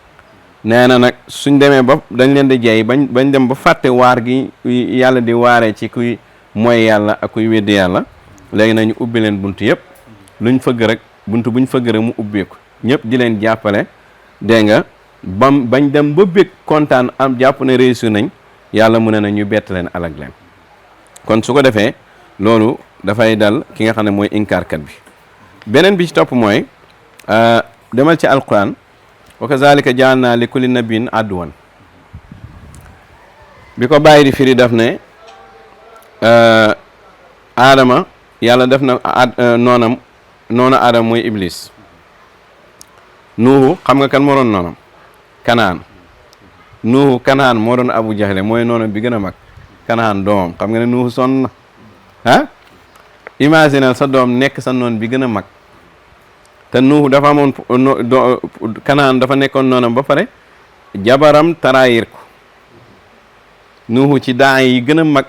nee na nag suñ demee ba dañ leen di jeey bañ dem ba fàtte waar gi yàlla di waaree ci kuy mooy yàlla ak kuy weddi yàlla léegi nañu ubbi leen bunt yëpp luñ fëgg rek bunt buñ fëgg rek mu ubbeeku ñëpp di leen jàppale dégg nga bañ dem ba bég kontaan am jàpp ne réussir nañ yàlla mu ne na ñu bett leen alag leen kon su ko defee loolu dafay dal ki nga xam ne mooy inkaarkat bi beneen bi ci topp mooy demal ci alquran wa kazalika ja'alna li kulli nabiyyin aduwan bi ko bàyyi di firi daf ne aadama yàlla def na noonu aadama mooy iblis nuuhu xam nga kan moo doon noonam kanaan nuuhu kanaan moo doon abu jahle mooy noonam bi gën a mag kanaan doomam xam nga ne nuuhu sonn na ah imagine sa doom nekk sa noon bi gën a mag te nuuhu dafa amoon kanaan dafa nekkoon noonam ba pare jabaram trahir ko nuuhu ci daa yi gën a mag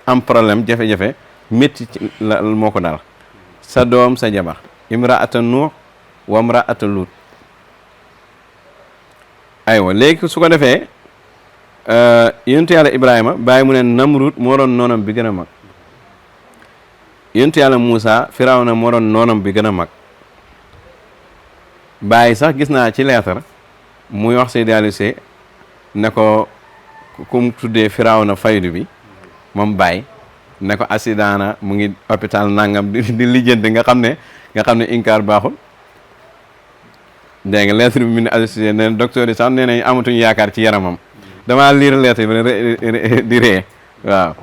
am problème jafe-jafe métti la moo ko dal sa doom sa jabar imraata nuux wa imraata luut aywa léegi su ko defee yonentu yàlla ibrahima bàyyi mu ne namrud moo doon noonam bi gën a mag yonentu yàlla Muusa firawna moo doon noonam bi gën a mag bàyyi sax gis naa ci leetar muy wax Seydi Aliou Cissé ne ko kum tuddee firawna faydu bi moom bàyyi ne ko accident na mu ngi hôpital nangam di lijjanti nga xam ne inkaar baaxul dégg nga lettre bi mu ne Aliou Cissé ne docteur yi sax nee nañ amatuñu yaakaar ci yaramam damaa lire lettre bi di ree waaw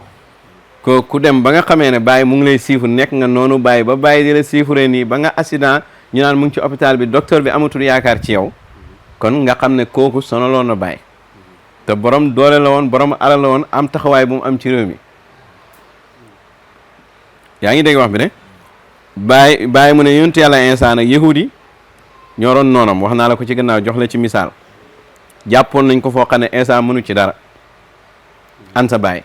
ku dem ba nga xamee ne bàyyi mu ngi lay siifu nekk nga noonu bàyyi ba bàyyi di la siifuree nii ba nga accident ñu naan mu ngi ci hôpital bi docteur bi amatul yaakaar ci yow kon nga xam ne kooku sonaloon na bàyyi te borom doole la woon borom alal la woon am taxawaay bu mu am ci réew mi yaa ngi dégg wax bi ne bàyyi mu ne yonent yàlla insaan ak yahudi ñoo doon noonam wax naa la ko ci gannaaw jox la ci misaal jàppoon nañ ko foo xam ne Isa mënu ci dara an sa baay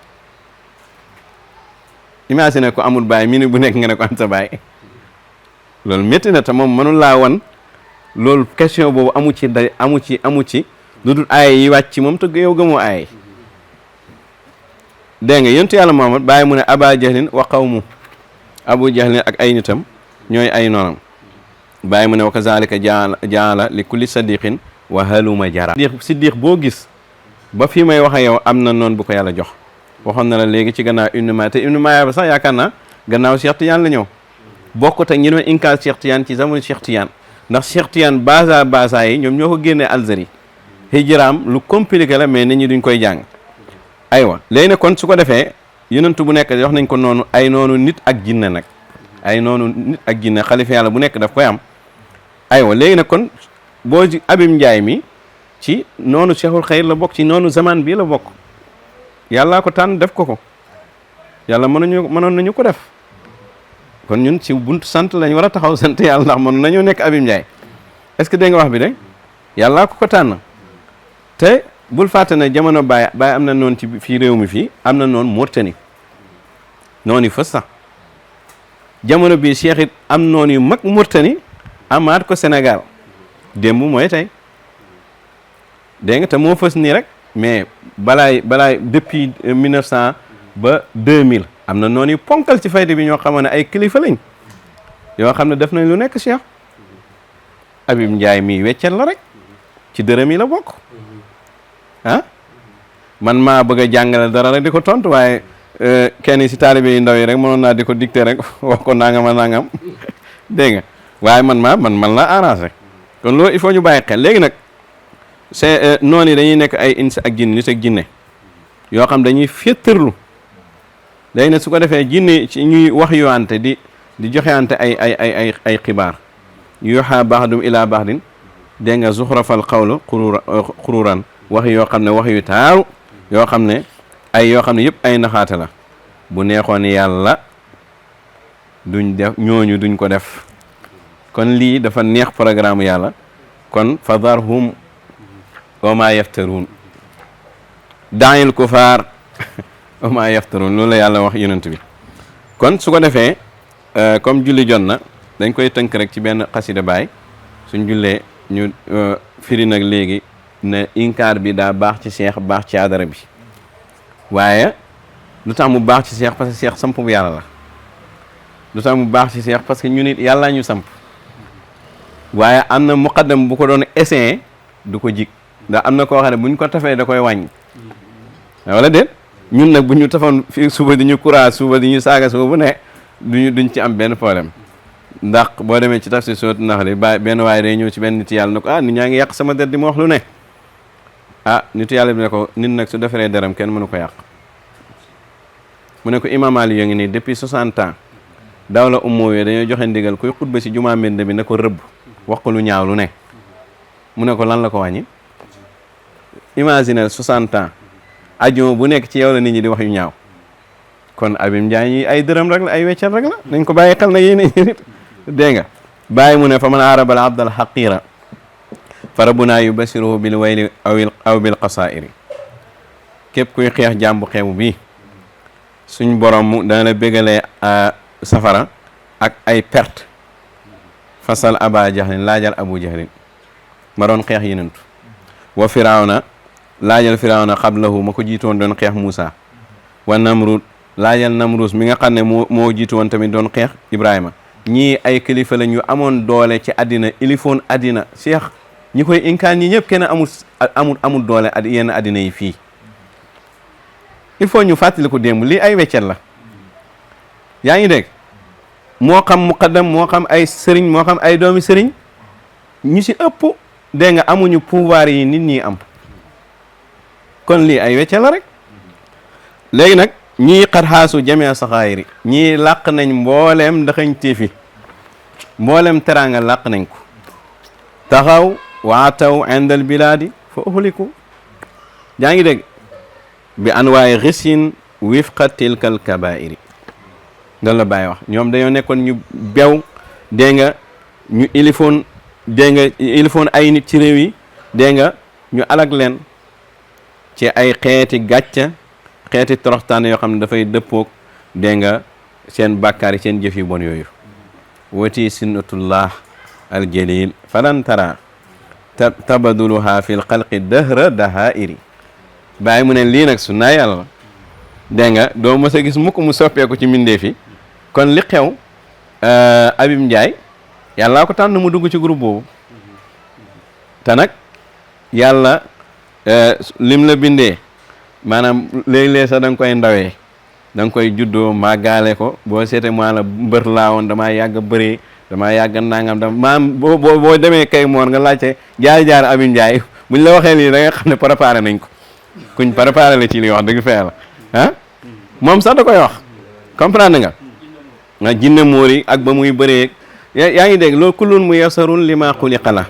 imagine ko amul baay minute bu nekk nga ne ko an sa baay loolu métti na te moom mënul laa wan loolu question boobu amu ci lu dul aaya yi wàcc ci moom te yow gëmoo aaya yi dégg nga yontu yàlla Muhammad bàyyi mu ne aba jahlin wa qawmu abu jahlin ak ay nitam ñooy ay noonam bàyyi mu ne wa kazalika jaala li kulli sadiqin wa haluma jara siddiq boo gis ba fii may wax ak yow am na noonu bu ko yàlla jox waxoon na la léegi ci gannaaw Ibnu Maaya te Ibnu Maaya ba sax yaakaar naa gannaaw Cheikh Tidiane la ñëw bokkut ak ñi doon inkaar Cheikh Tidiane ci jamono Cheikh Tidiane ndax Cheikh Tidiane basa yi ñoom ñoo ko génnee Algérie hijraam lu compliqué la mais nit ñi duñ koy jàng aywa léegi nag kon su ko defee yonentu bu nekk wax nañ ko noonu ay noonu nit ak jinne nag ay noonu nit ak jinne xalifa yàlla bu nekk daf koy am aywa léegi nag kon boo Abim Njaay mi ci noonu Cheikhul Xayr la bokk ci noonu zaman bii la bokk yàllaa ko tànn def ko yàlla mënoon nañu ko def kon ñun ci buntu sant lañ war a taxaw sant yàlla ndax mënoon nañoo nekk Abim Njaay est-ce que dégg nga wax bi de yàllaa ko tànn te bul fàtte ne jamono Baye am na noonu ci fii réew mi fii am na noonu Mauritanie noonu fës sax jamono bii Cheikh it am noonu yu mag Mauritanie amaat ko Sénégal démb mooy tey dégg nga te moo fës nii rek mais balaay depuis 1900 ba 2000 am na noonu yu ponkal ci fayda bi ñoo xamoon ne ay kilifa lañ yoo xam ne def nañ lu nekk Cheikh Abim Njaay mii weccel la rek ci dërëm yi la bokk ah man maa bëgg a jàngale dara rek di ko tontu waaye kenn si taalibe yi ndaw yi rek mënoon naa di ko dicté rek wax ko nangam dégg nga waaye man la arrangé kon loolu il faut ñu bàyyi xel léegi nag c'est noonu yi dañuy nekk ay ins ak jinne nit ak jinne yoo xam dañuy féttarlu léegi nag su ko defee jinne ci ñuy wax yoante di joxeante ay xibaar yuuxa baxdum ila baxdin dégg nga zuxrafal xawlu xururan wax yoo xam ne wax yu taaru yoo xam ne yoo xam ne yëpp ay naxaate la bu neexoon yàlla duñ def ñooñu duñ ko def kon lii dafa neex programme yàlla kon fadarhum wa ma yaftaruun daayil kufaar wa ma yaftaruun loolu la yàlla wax yonent bi kon su ko defee comme julli jot na dañ koy tënk rek ci benn xasida baay suñ jullee ñu firi nag léegi ne inkaar bi daa baax ci Cheikh baax ci adara bi waaye lu tax mu baax ci Cheikh parce que Cheikh samp bu yàlla la lu tax mu baax ci Cheikh parce que ñu nit yàllaa ñu samp waaye am na muqaddam bu ko doon essayé du ko jig ndax am na koo xam ne bu ñu ko tafee da koy wàññi wala déet ñun nag bu ñu tafoon fii suba di ñu courage suba di ñu saaga suba bu ne duñ ci am benn problème ndax boo demee ci tafsir soot nax li benn waaye day ñëw ci benn nit yàlla ne ko nit ñaa ngi yàq sama der di ma wax lu ne nitu yàlla bi ne ko nit nag su defaree deram kenn mënu ko yàq mu ne ko imam Ali yo ngi nii depuis 60 ans dawla ummoowee dañoo joxe ndigal kuy xutba si jumaa Mbende bi ne ko rëbb wax ko lu ñaaw lu ne mu ne ko lan la ko wàññi imagine 60 ans ajuma bu nekk ci yow la nit ñi di wax yu ñaaw kon Abim Njaay ñi ay dërëm rek la ay weccal rek la nañ ko bàyyi xel na yéen nit dégg nga bàyyi mu ne fa man arabal abdal xaqira fa rabbuna yubasiruhu bil wayli aw bil qasairi képp kuy xeex jàmbu xeebu bi suñ borom dana la bégalee safara ak ay perte fasal aba jahlin laajal abu jahlin ma doon xeex yenentu wa firawna laajal firawna xablahu ma ko jiitoon doon xeex Muusa wa namrud laajal namrus mi nga xam ne moo jiitu woon tamit doon xeex Ibrahima ñii ay kilifa lañ yu amoon doole ci àddina ilifoon àddina Cheikh ñi koy inkaan ñi ñëpp kenn amul doole yenn àddina yi fii il faut ñu fàttali ko démb lii ay weccet la yaa ngi dégg moo xam muqaddam moo xam ay sëriñ moo xam ay doomi sëriñ ñu si ëpp dégg nga amuñu pouvoir yi nit ñi am kon lii ay weccet la rek léegi nag ñii xat xaasu jamee saxaayiri ñii làq nañ mbooleem ndaxañ téefi mbooleem teraanga làq nañ ko taxaw waataw indal bilaadi fa uhliku yaa ngi dégg bi an waaye risin wifqa tilkal kabairi loolu la Baay wax ñoom dañoo nekkoon ñu bew dégg nga ñu ilifoon ay nit ci réew yi dégg nga ñu alag leen ci ay xeeti gàcca xeeti toroxtaan yoo xam ne dafay dëppoog dégg nga seen bàkkaar yi seen jëf yu bon yooyu wati sunnatullah aljalil falan tara tabaduluha fi l xalqi dahra dahairi bàyyi mu ne lii nag su naa yàlla dégg nga doo mës a gis mukk mu soppeeku ci mbindeef yi kon li xew Habib Ndiaye yàllaa ko tànn mu dugg ci groupe boobu te nag yàlla lim la bindee maanaam léeg-léeg sax da nga koy ndawee da nga koy juddoo màggaale ko boo seete maa la mbër laa woon damaa yàgg bëree damaa yàgg nangam dama maam boo demee kay moor nga laajte jaar Habib Ndiaye buñ la waxee lii da nga xam ne préparé nañ ko kuñ préparé la ci li wax dëgg fee la ah moom sax da koy wax comprendre nga jinne móor yi ak ba muy bëree yaa ngi dégg loolu kullun mu yasarun li ma xuliqa la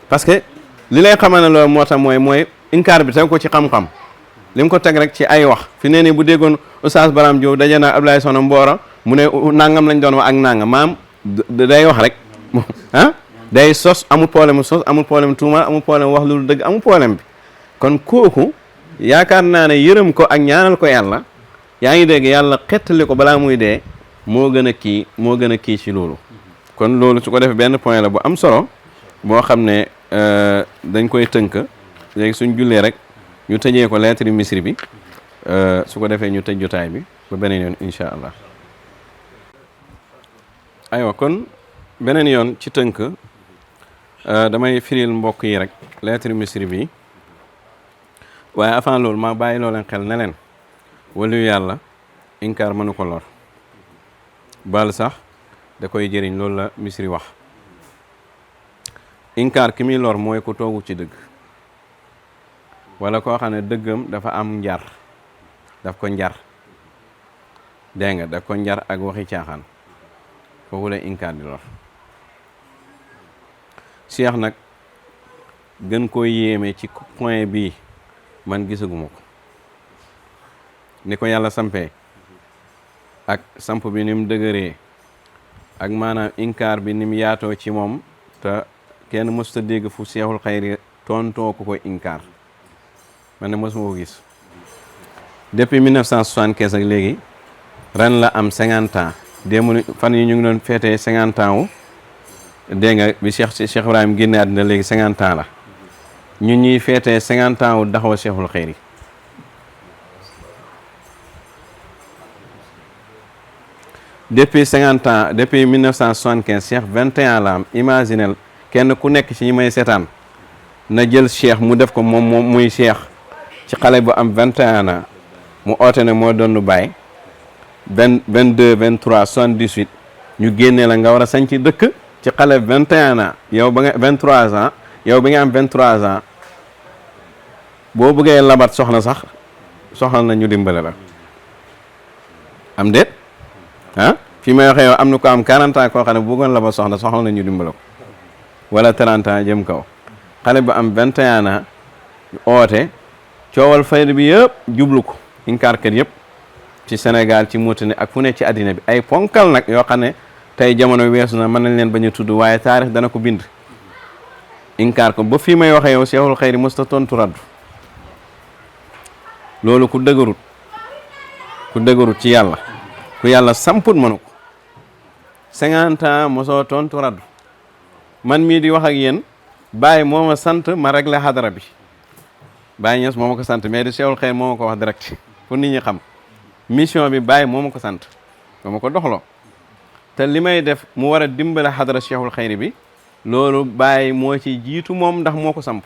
parce que li lay xamal ne loolu moo tax mooy inkaar bi teg ko ci xam-xam li mu ko teg rek ci ay wax fi nee ni bu déggoon Oustaz Baram Diop daje naa Abdoulaye Sono Mboro mu ne nangam lañ doon wax ak nangam maam day wax rek day sos amul problème sos amul problème tuuma amul problème wax lu dëgg amul problème bi kon kooku yaakaar naa ne yërëm ko ak ñaanal ko yàlla yaa ngi dégg yàlla xettali ko balaa muy dee moo gën a kii ci loolu kon loolu su ko defee benn point la bu am solo boo xam ne dañ koy tënk léegi suñ jullee rek ñu tëjee ko lettre misri bi su ko defee ñu tëj jotaay bi ba beneen yoon incha allah aywa kon beneen yoon ci tënk damay firil mbokk yi rek lettre misri bi waaye avant loolu ma bàyyi loo leen xel ne leen waliyu yàlla inkaar mënu ko lor bal sax da koy jëriñ loolu la misri wax inkaar ki muy lor mooy ku toogu ci dëgg wala koo xam ne dëggam dafa am njar daf ko njar dégg nga daf ko njar ak waxi caaxaan foofu la inkaar di lor Cheikh nag gën koo yéeme ci point bii man gisaguma ko ni ko yàlla sampee ak samp bi ni mu dëgëree ak maanaam inkaar bi ni mu yaatoo ci moom te kenn mësuta dégg fu Seexul Xayri tontoo ko inkaar man ne mosuma ko gis depuis 1975 ak léegi ren la am 50 ans démb fan yi ñu ngi doon feetee 50 ans wu dégg nga bi Cheikh Ibrahim génne àddina léegi 50 ans la ñun ñuy feetee 50 ans wu daxaw Seexul Xayri depuis 50 ans depuis 1975 Cheikh 21 la am imaginel kenn ku nekk ci ñi may seetaan na jël Cheikh mu def ko moom muy Cheikh ci xale bu am 21 ans mu oote ne moo doon Baay 22 23 78 ñu génnee la nga war a sañ ci dëkk ci xale 21 ans yow ba nga 23 ans yow bi nga am 23 ans boo bëggee labat soxna sax soxla na ñu dimbale la am déet fi may waxee yow am na ko am 40 ans koo xam ne bu bëggoon labat soxna na ñu dimbale ko wala 30 ans jëm kaw xale bu am 21 ans oote coowal fayda bi yëpp jublu ko inkaarkat yëpp ci Sénégal ci Mauritanie ak fu ne ci àddina bi ay ponkal nag yoo xam ne tey jamono weesu na mën nañ leen bañ a tudd waaye taarix dana ko bind inkaar ko ba fii may waxee yow Seexul Xayri mosta tontu raddu loolu ku dëgërut ci yàlla ku yàlla samput mënu ko 50 ans mosoo tontu raddu man mii di wax ak yéen Baye moo ma sant ma réglé xadara bi Baye Niass moo ma ko sant mais di Seexul Xayri moo ma ko wax direct pour nit ñi xam mission bi Baye moo ma ko sant moo ma ko doxloo te li may def mu war a dimbale xadara Seexul Xayri bi loolu Baye moo ci jiitu moom ndax moo ko samp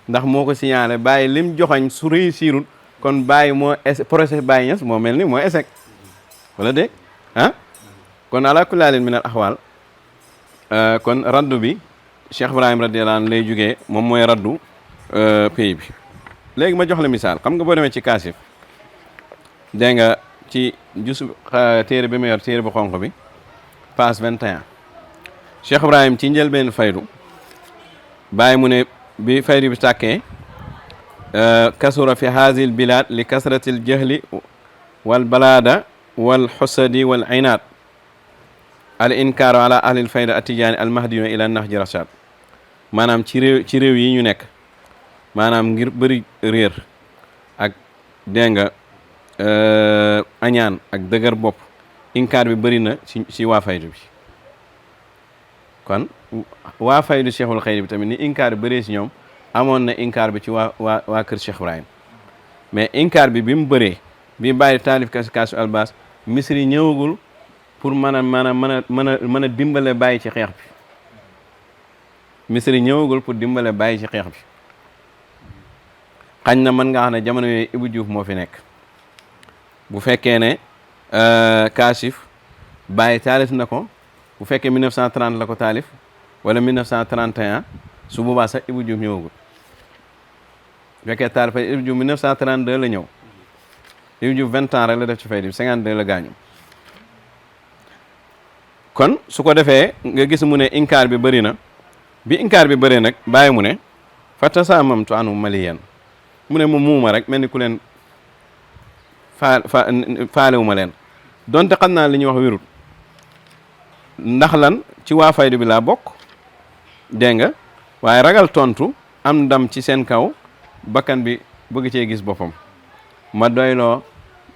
ndax moo ko signalé Baye lim joxañ su réussirul kon Baye moo projet Baye Niass moo mel ni moo échec wala dégg kon ala kulli haalin min al ahwal kon raddu bi Cheikh Ibrahim radiyallahu anhu lay jugee moom mooy raddu pays bi léegi ma jox la misaal xam nga boo demee ci kaasif dégg nga ci jus téere bi ma yor téere bu xonq bi page 21 Cheikh Ibrahim ci njëlbeen faydu bàyyi mu ne bi faydu bi tàkkee kasura fi haazil bilad li kasratil jahli wal balada wal xusadi wal inaat al inkaaru ala ahlil fayda atijaani al mahdiyuna ila nahji rashad maanaam ci réew yi ñu nekk maanaam ngir bëri réer ak dégg nga añaan ak dëgër bopp inkaar bi bëri na ci waa faydu bi kon waa faydu cheikhul xayri bi tamit ni inkaar bi bëree si ñoom amoon na inkaar bi ci waa kër Cheikh Ibrahim mais inkaar bi mu bëree bi bàyyi taalif kaasu albas misri ñëwagul pour mën a dimbale bàyyi ci xeex bi misri ñëwagul pour dimbale bàyyi ci xeex bi xañ na mën nga xam ne jamono yooyu Ibou Diouf moo fi nekk bu fekkee ne kaasif bàyyi taalif na ko bu fekkee 1930 la ko taalif wala 1931 su boobaa sax Ibou Diouf ñëwagul bu fekkee taalif Ibou Diouf 1932 la ñëw Ibou Diouf 20 ans rek la def ci fayda bi 52 la gaañu kon su ko defee nga gis mu ne inkaar bi bëri na bi inkaar bi bëree nag bàyyi mu ne fata sa mamtu anu maliyan mu ne mu muuma rek mel ni ku leen faalewuma leen donte xam naa li ñuy wax wérut ndax lan ci waa faydu bi laa bokk dégg nga waaye ragal tontu am ndam ci seen kaw bakkan bi bëgg cee gis boppam ma doyloo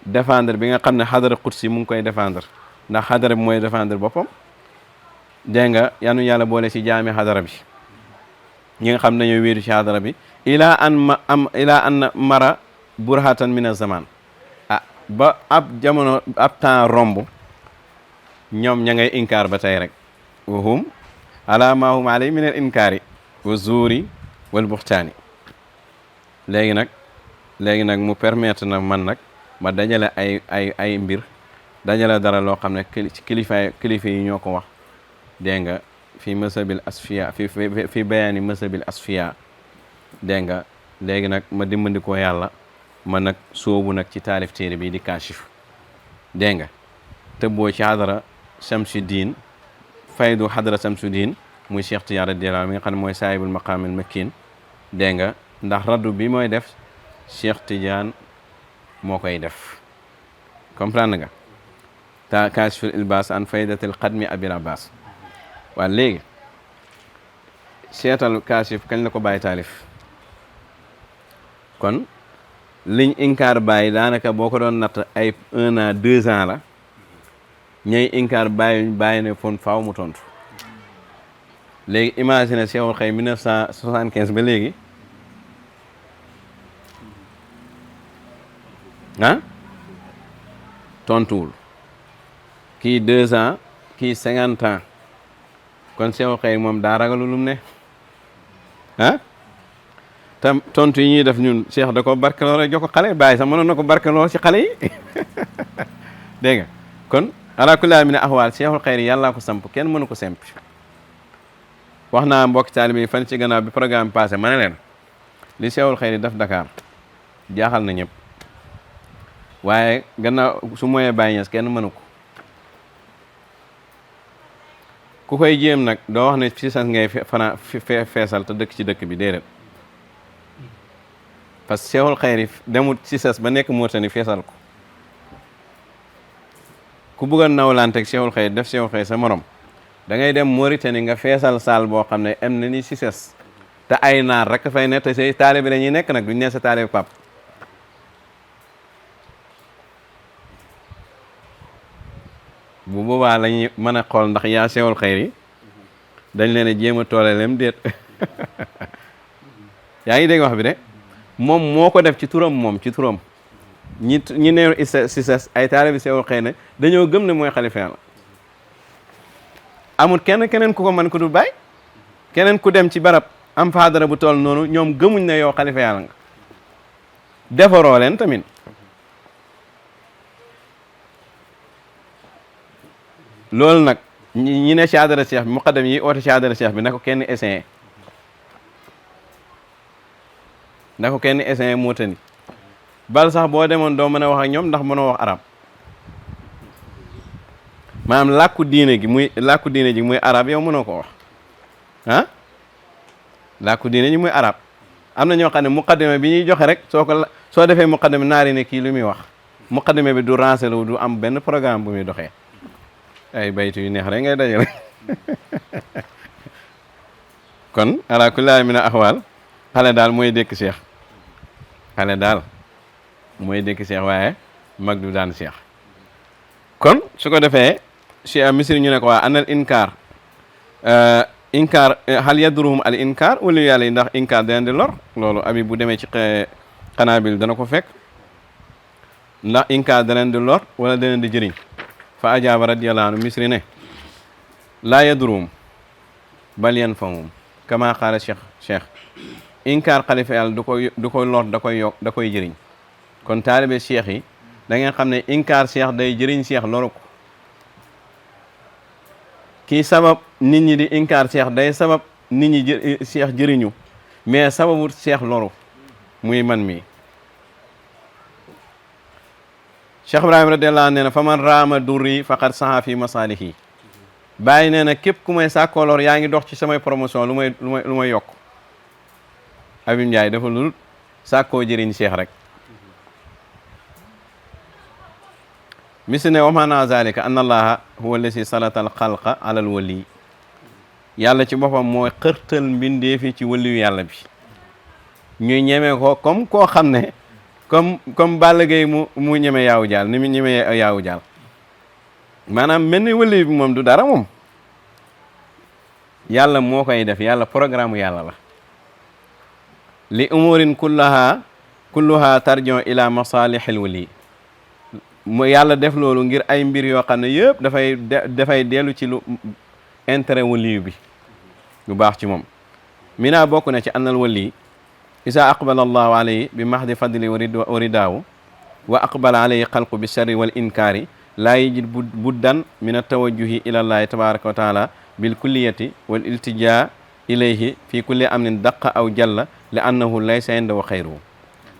défendre bi nga xam ne xadara qudsi mu ngi koy défendre ndax xadara bi mooy défendre boppam dégg nga yanu yàlla boole ci jaami xadara bi ñi nga xam ne dañoo wéeru ci xadara bi ilaa an mara burhatan min az-zaman ba ab jamono ab temps romb ñoom ña ngay inkaar ba tey rek wahum ala ma hum alay min al inkaari wa zuuri wal buxtaani léegi nag mu permettre na man nag ma dajale ay mbir dajale dara loo xam ne kilifa yi ñoo ko wax dégg nga fi masabil asfiya fi bayaani masabil asfiya dégg nga léegi nag ma dimbandikoo yàlla ma nag soobu nag ci taalif téere bi di kaashif dégg nga tëbboo ci xadara Samsuddin faydu xadara Samsuddin muy Cheikh Tidiane radiyallahu mi nga xam ne mooy saahibul maqaamil makkin dégg nga ndax raddu bi mooy def Cheikh Tidiane moo koy def comprendre nga ta kaashiful ilbaas an faydatil qadmi abil abbas waa léegi seetal kaashif kañ la ko bàyyi taalif kon liñ inkaar bàyyi daanaka boo ko doon natt ay 1 an 2 ans la ñay inkaar bàyyi ne fon faaw mu tontu léegi imagine Cheikhul Xayr 1975 ba léegi tontuwul kii 2 ans kii 50 ans kon Cheikhul Xayr moom daa ragalu lum ne tam tontu yi ñuy def ñun Cheikh da ko barkeloo rek jox ko xale bàyyi sax mënoon na ko barkeloo ci xale yi dégg nga kon ala kulli haal min ahwaal Cheikhul Xayr yàllaa ko samp kenn mënu ko semp wax naa mbokki taalibe yi fan ci gannaaw bi programme passé ma ne leen li Cheikhul Xayr def Dakar jaaxal na ñëpp waaye gannaaw su moyee Baye Niass kenn mënu ko ku koy jéem nag doo wax ne fi sas ngay feesal te dëkk ci dëkk bi déedéet parce que Cheikhul Xayr demut ci sas ba nekk Mauritanie feesal ko ku bëgg a nawlanteeg Cheikhul Xayr def Cheikhul Xayr sa morom da ngay dem Mauritanie nga feesal saal boo xam ne am na ni ci sas te ay naar rek fay ne te say taalibe la ñuy nekk nag duñ ne sa taalibe pap bu boobaa la ñuy mën a xool ndax yaa Cheikhul Xayr dañ leen a jéem a toolelem déet yaa ngi dégg wax bi de moom moo ko def ci turam moom ci turam ñi neew si ses ay taalibe Cheikhul Xayr ne dañoo gëm ne mooy xalifa Yàlla amul keneen ku ko mën ku dul Baay keneen ku dem ci barab am faadara bu toll noonu ñoom gëmuñ ne yow xalifa Yàlla nga defaroo leen tamit loolu nag ñi ne ci adara Cheikh bi muqaddam yi oote ci adara Cheikh bi na ko kenn essayé moo tani bal sax boo demoon doo mën a wax ak ñoom ndax mënoo wax arab maanaam làkku diine gi muy arab yow mënoo ko wax làkku diine ji muy arab am na ñoo xam ne muqaddame bi ñuy joxe rek soo defee muqaddame naari ne kii lu muy wax muqaddame bi du rancé lu du am benn programme bu muy doxee ay baytu yu neex rek ngay dajale kon ala kulli min ahwal xale daal mooy dékk cheikh xale daal mooy dékk cheikh waaye mag du daan cheikh kon su ko defee cheikh misri ñu ne ko waa anal inkaar inkaar hal yadruhum al inkaar wala yàlla yi ndax inkaar dana di lor loolu abi bu demee ci xanaabil dana ko fekk ndax inkaar dana di lor wala dana di jëriñ fa ajaaba radiyallahu anhu misri ne laa yadruhum bal yanfahum kama qaala cheikh inkaar xalifa yàlla du koy lor da koy yokk da koy jëriñ kon taalibe cheikh yi da ngeen xam ne inkaar cheikh day jëriñ cheikh loru ko kii sabab nit ñi di inkaar cheikh day sabab nit ñi cheikh jëriñu mais sababu cheikh loru muy man mi cheikh ibrahima radiyallahu anhu nee na fa man raama durri faqad saha fi masalihi bàyyi nee na képp ku may sàkkoo lor yaa ngi dox ci samay promotion lu may yokk Habib Ndiaye dafa lul sàkkoo jëriñ cheikh rek misi ne wa maana zalika anna allaha huwa allasi salata al xalqa ala al wali yàlla ci boppam mooy xërtal mbindeefi ci waliyu yàlla bi ñuy ñeme ko comme koo xam ne comme Balla Gaye mu ñeme yaawu jaal ni mu ñeme yaawu jaal maanaam mel ni waliyu bi moom du dara moom yàlla moo koy def yàlla programme yàlla la li umurin kulluha tarjon ila masalihil wali mu yàlla def loolu ngir ay mbir yoo xam ne yëpp dafay dellu ci lu intérêt waliyu bi lu baax ci moom mina bokk na ci annal wali isa aqbala allahu alayhi bi mahdi fadli wa ridaawu wa aqbala alayhi xalqu bi sharri wal inkaari laa yajid buddan min atawajjuhi ila allahi tabaraka wa taala bil kulliyati wal iltijaa ilayhi fi kulli amnin daqa aw jalla li annahu laysa indahu xayruhu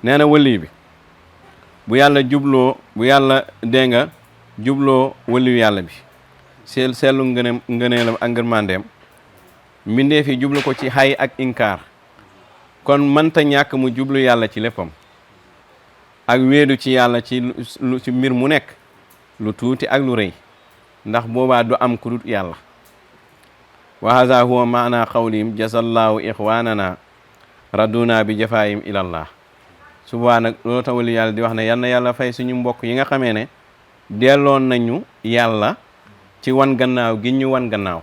nee na wali bi bu yàlla dégg nga jubloo waliyu yàlla bi seetlu ngëneelam ak ngërmandeem mbindee fi jublu ko ci xay ak inkaar kon mënta ñàkk mu jublu yàlla ci léppam ak wéedu ci yàlla ci mbir mu nekk lu tuuti ak lu rëy ndax boobaa du am ku dut yàlla wa haza huwa maana qawlihim jazallahu ixwanana radduna bi jafaayim ilallah subaa nag loolu tax waliyu yàlla di wax ne yal na yàlla fay suñu mbokk yi nga xamee ne delloon nañu yàlla ci wan gannaaw gi ñu wan gannaaw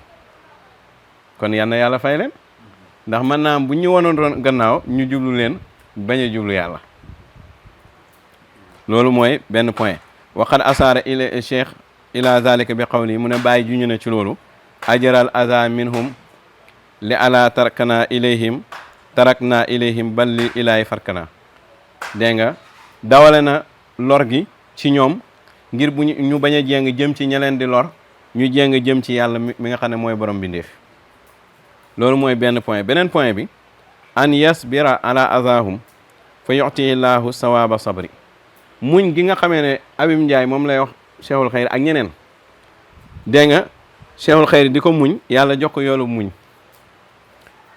kon yal na yàlla fay leen ndax mën naa bu ñu wanoon gannaaw ñu jublu leen bañ a jublu yàlla loolu mooy benn point waqad asaara ila cheikh ila zalika bi qawli mu ne bàyyi juñu ne ci loolu ajaral aza minhum li ala tarakna ilayhim bal li ilahi farkana dégg nga dawale na lor gi ci ñoom ngir bu ñu bañ a jéng jëm ci ña leen di lor ñu jéng jëm ci yàlla mi nga xam ne mooy borom bindeef loolu mooy benn point beneen point bi an yasbira ala azahum fa yu'tihi llahu sawaba sabri muñ gi nga xamee ne Habib Ndiaye moom lay wax cheikhul xayr ak ñeneen dégg nga cheikhul xayr di ko muñ yàlla jox ko yoolu muñ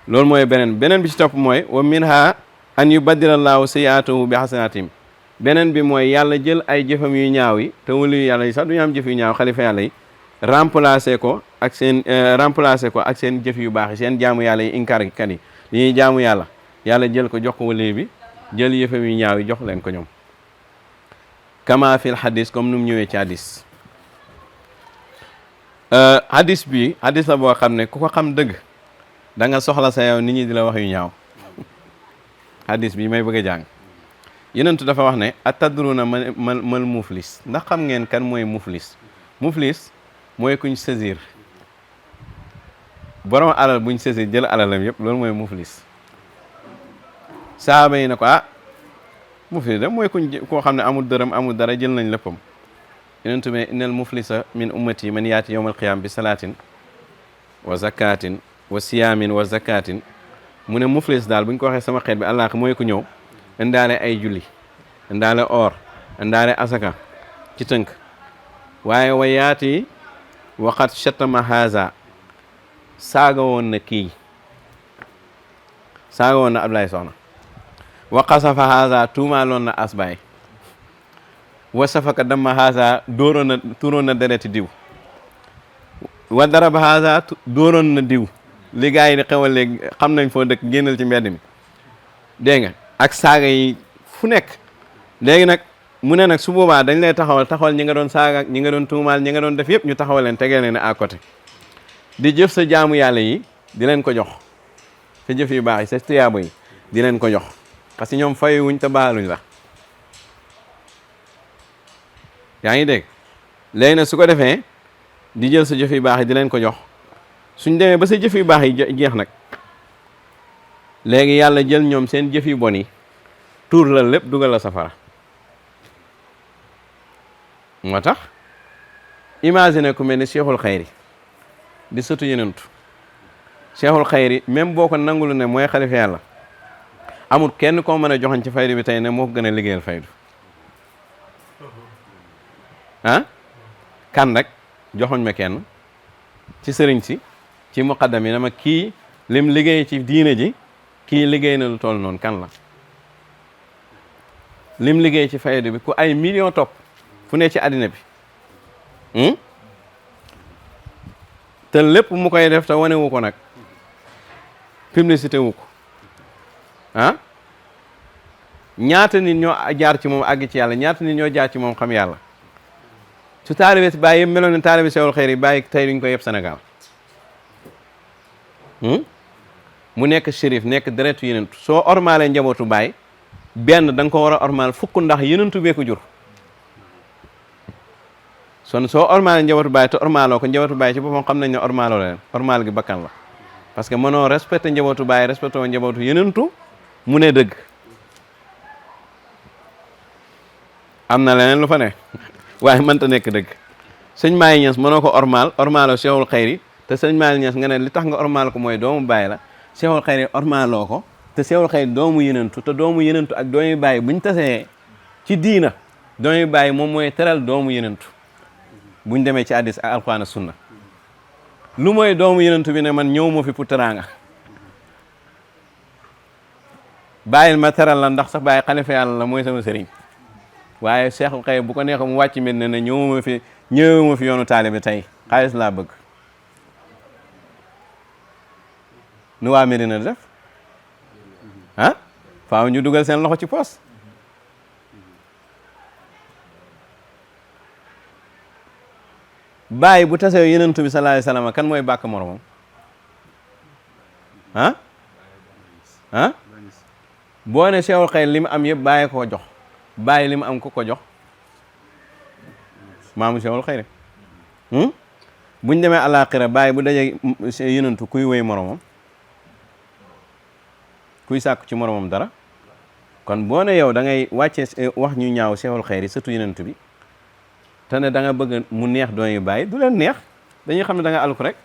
loolu mooy beneen bi ci topp mooy wa minha an yubaddila llaahu sayyi'aatuhu bi hasanaatihim beneen bi mooy yàlla jël ay jëfam yu ñaaw yi te waliyu yàlla yi sax du ñu am jëf yu ñaaw xalifa yàlla yi remplacer ko ak seen jëf yu baax yi seen jaamu yàlla yi inkaar kat yi li ñuy jaamu yàlla jël ko jox ko waliyu bi jël yëfam yu ñaaw yi jox leen ko ñoom kama fil hadis comme nu mu ñëwee ci hadis hadis la boo xam ne ku ko xam dëgg da nga soxla sa yow nit ñi di la wax yu ñaaw hadis bi may bëgg a jàng yenentu dafa wax ne atadruna mal muflis ndax xam ngeen kan mooy muflis mooy kuñ saisir borom alal buñ saisir jël alalam yëpp loolu mooy muflis saaba yi ne ko muflis da mooy koo xam ne amul dërëm amul dara jël nañ léppam yenentu me innal muflisa min ummati man yaati yawmal qiyam bi salatin wa zakatin wa siyaamin wa zakatin mu ne muflis daal bu ñu ko waxee sama xeet bi allah mooy ku ñëw indaale ay julli indaale or indaale asaka ci tënk waaye wa yaati waqat shatama haza saaga woon na Ablaye Soxna wa qasafa haza tuumaaloon na asbaay wa safaka damma haza tuuroon na dereti diw wa daraba haza dóoroon na diw li gars yi di xewal léegi xam nañ foo dëkk génnal ci mbedd mi dégg nga ak saaga yi fu nekk. léegi nag mu ne nag su boobaa dañ lay taxawal ñi nga doon saaga ak ñi nga doon tuumaal ñi nga doon def yëpp ñu taxawal leen tegee leen à côté di jëf sa jaamu yàlla yi di leen ko jox sa jëf yu baax yi sa tiyaabo yi di leen ko jox parce que ñoom fayuwuñ te baaluñ la yaa ngi dégg léegi nag su ko defee di jël sa jëf yu baax yi di leen ko jox suñ demee ba sa jëf yu baax yi jeex nag léegi yàlla jël ñoom seen jëf yu bon yi tuur la lépp dugal la safara moo tax imagine ku mel ni cheikhul xayri di sëtu yenentu cheikhul xayri même boo ko nangulu ne mooy xalifa yàlla amul kenn koo mën a joxoñ ci faydu bi tey ne moo ko gën a liggéeyal faydu ah kan rek joxoñ ma kenn ci sëriñ si ci muqaddam yi na ma kii lim liggéey ci diine ji kii liggéey na lu toll noonu kan la lim liggéey ci faydu bi ku ay million topp fu ne ci àddina bi te lépp mu koy def te wane wu ko nag publicité wu ko ah ñaata nit ñoo jaar ci moom àgg ci yàlla ñaata nit ñoo jaar ci moom xam yàlla su taalibe si bàyyi yëpp meloon ne taalibe Cheikhul Xayri bàyyi tey duñ ko yëpp Sénégal mu nekk shérif nekk deretu yenentu soo ormaalee njabootu baay benn da nga ko war a ormaal fukk ndax yenentu bee ko jur son soo ormaalee njabootu baay te ormaaloo ko njabootu baay ci boppam xam nañ ne ormaaloo leen ormaal gi bakkan la parce que mënoo respecté njabootu baay respecté woo njabootu yenentu mu ne dëgg am na leneen lu fa ne waaye mënta nekk dëgg sëñ Maay Ñas mënoo ko ormaaloo Cheikhul Xayri te sëñ Maay Ñas nga ne li tax nga ormaal ko mooy doomu baay la Cheikhul Xayri ormaaloo ko te Cheikhul Xayri doomu yenentu te doomu yenentu ak doomu baay buñ tasee ci diina doomu baay moom mooy teral doomu yenentu buñ demee ci hadiis ak alquran ak sunna lu mooy doomu yenentu bi ne man ñëw ma fi pour teraanga bàyyil ma teral la ndax sax bàyyi xalifa yàlla la mooy sama sëriñ waaye Cheikhul Xayri bu ko neexee mu wàcc mel ne ñëwuma fi yoonu taalibe tey xaalis laa bëgg nu waa Medina def ah faaw ñu dugal seen loxo ci poos bàyyi bu tasee yenentu bi sallallahu alayhi wasallam kan mooy bàkk moromam boo ne Cheikhul Xayri li mu am yëpp bàyyi ko jox bàyyi li mu am ko jox maamu Cheikhul Xayri buñ demee àllaaxira bàyyi bu dajee yenentu kuy wéy moromam kuy sàkku ci moromam dara kon boo ne yow da ngay wàcce wax ñu ñaaw Cheikhul Xayri surtout yenentu bi te ne da nga bëgg mu neex dooñu bàyyi du leen neex dañuy xam ne da nga alku rek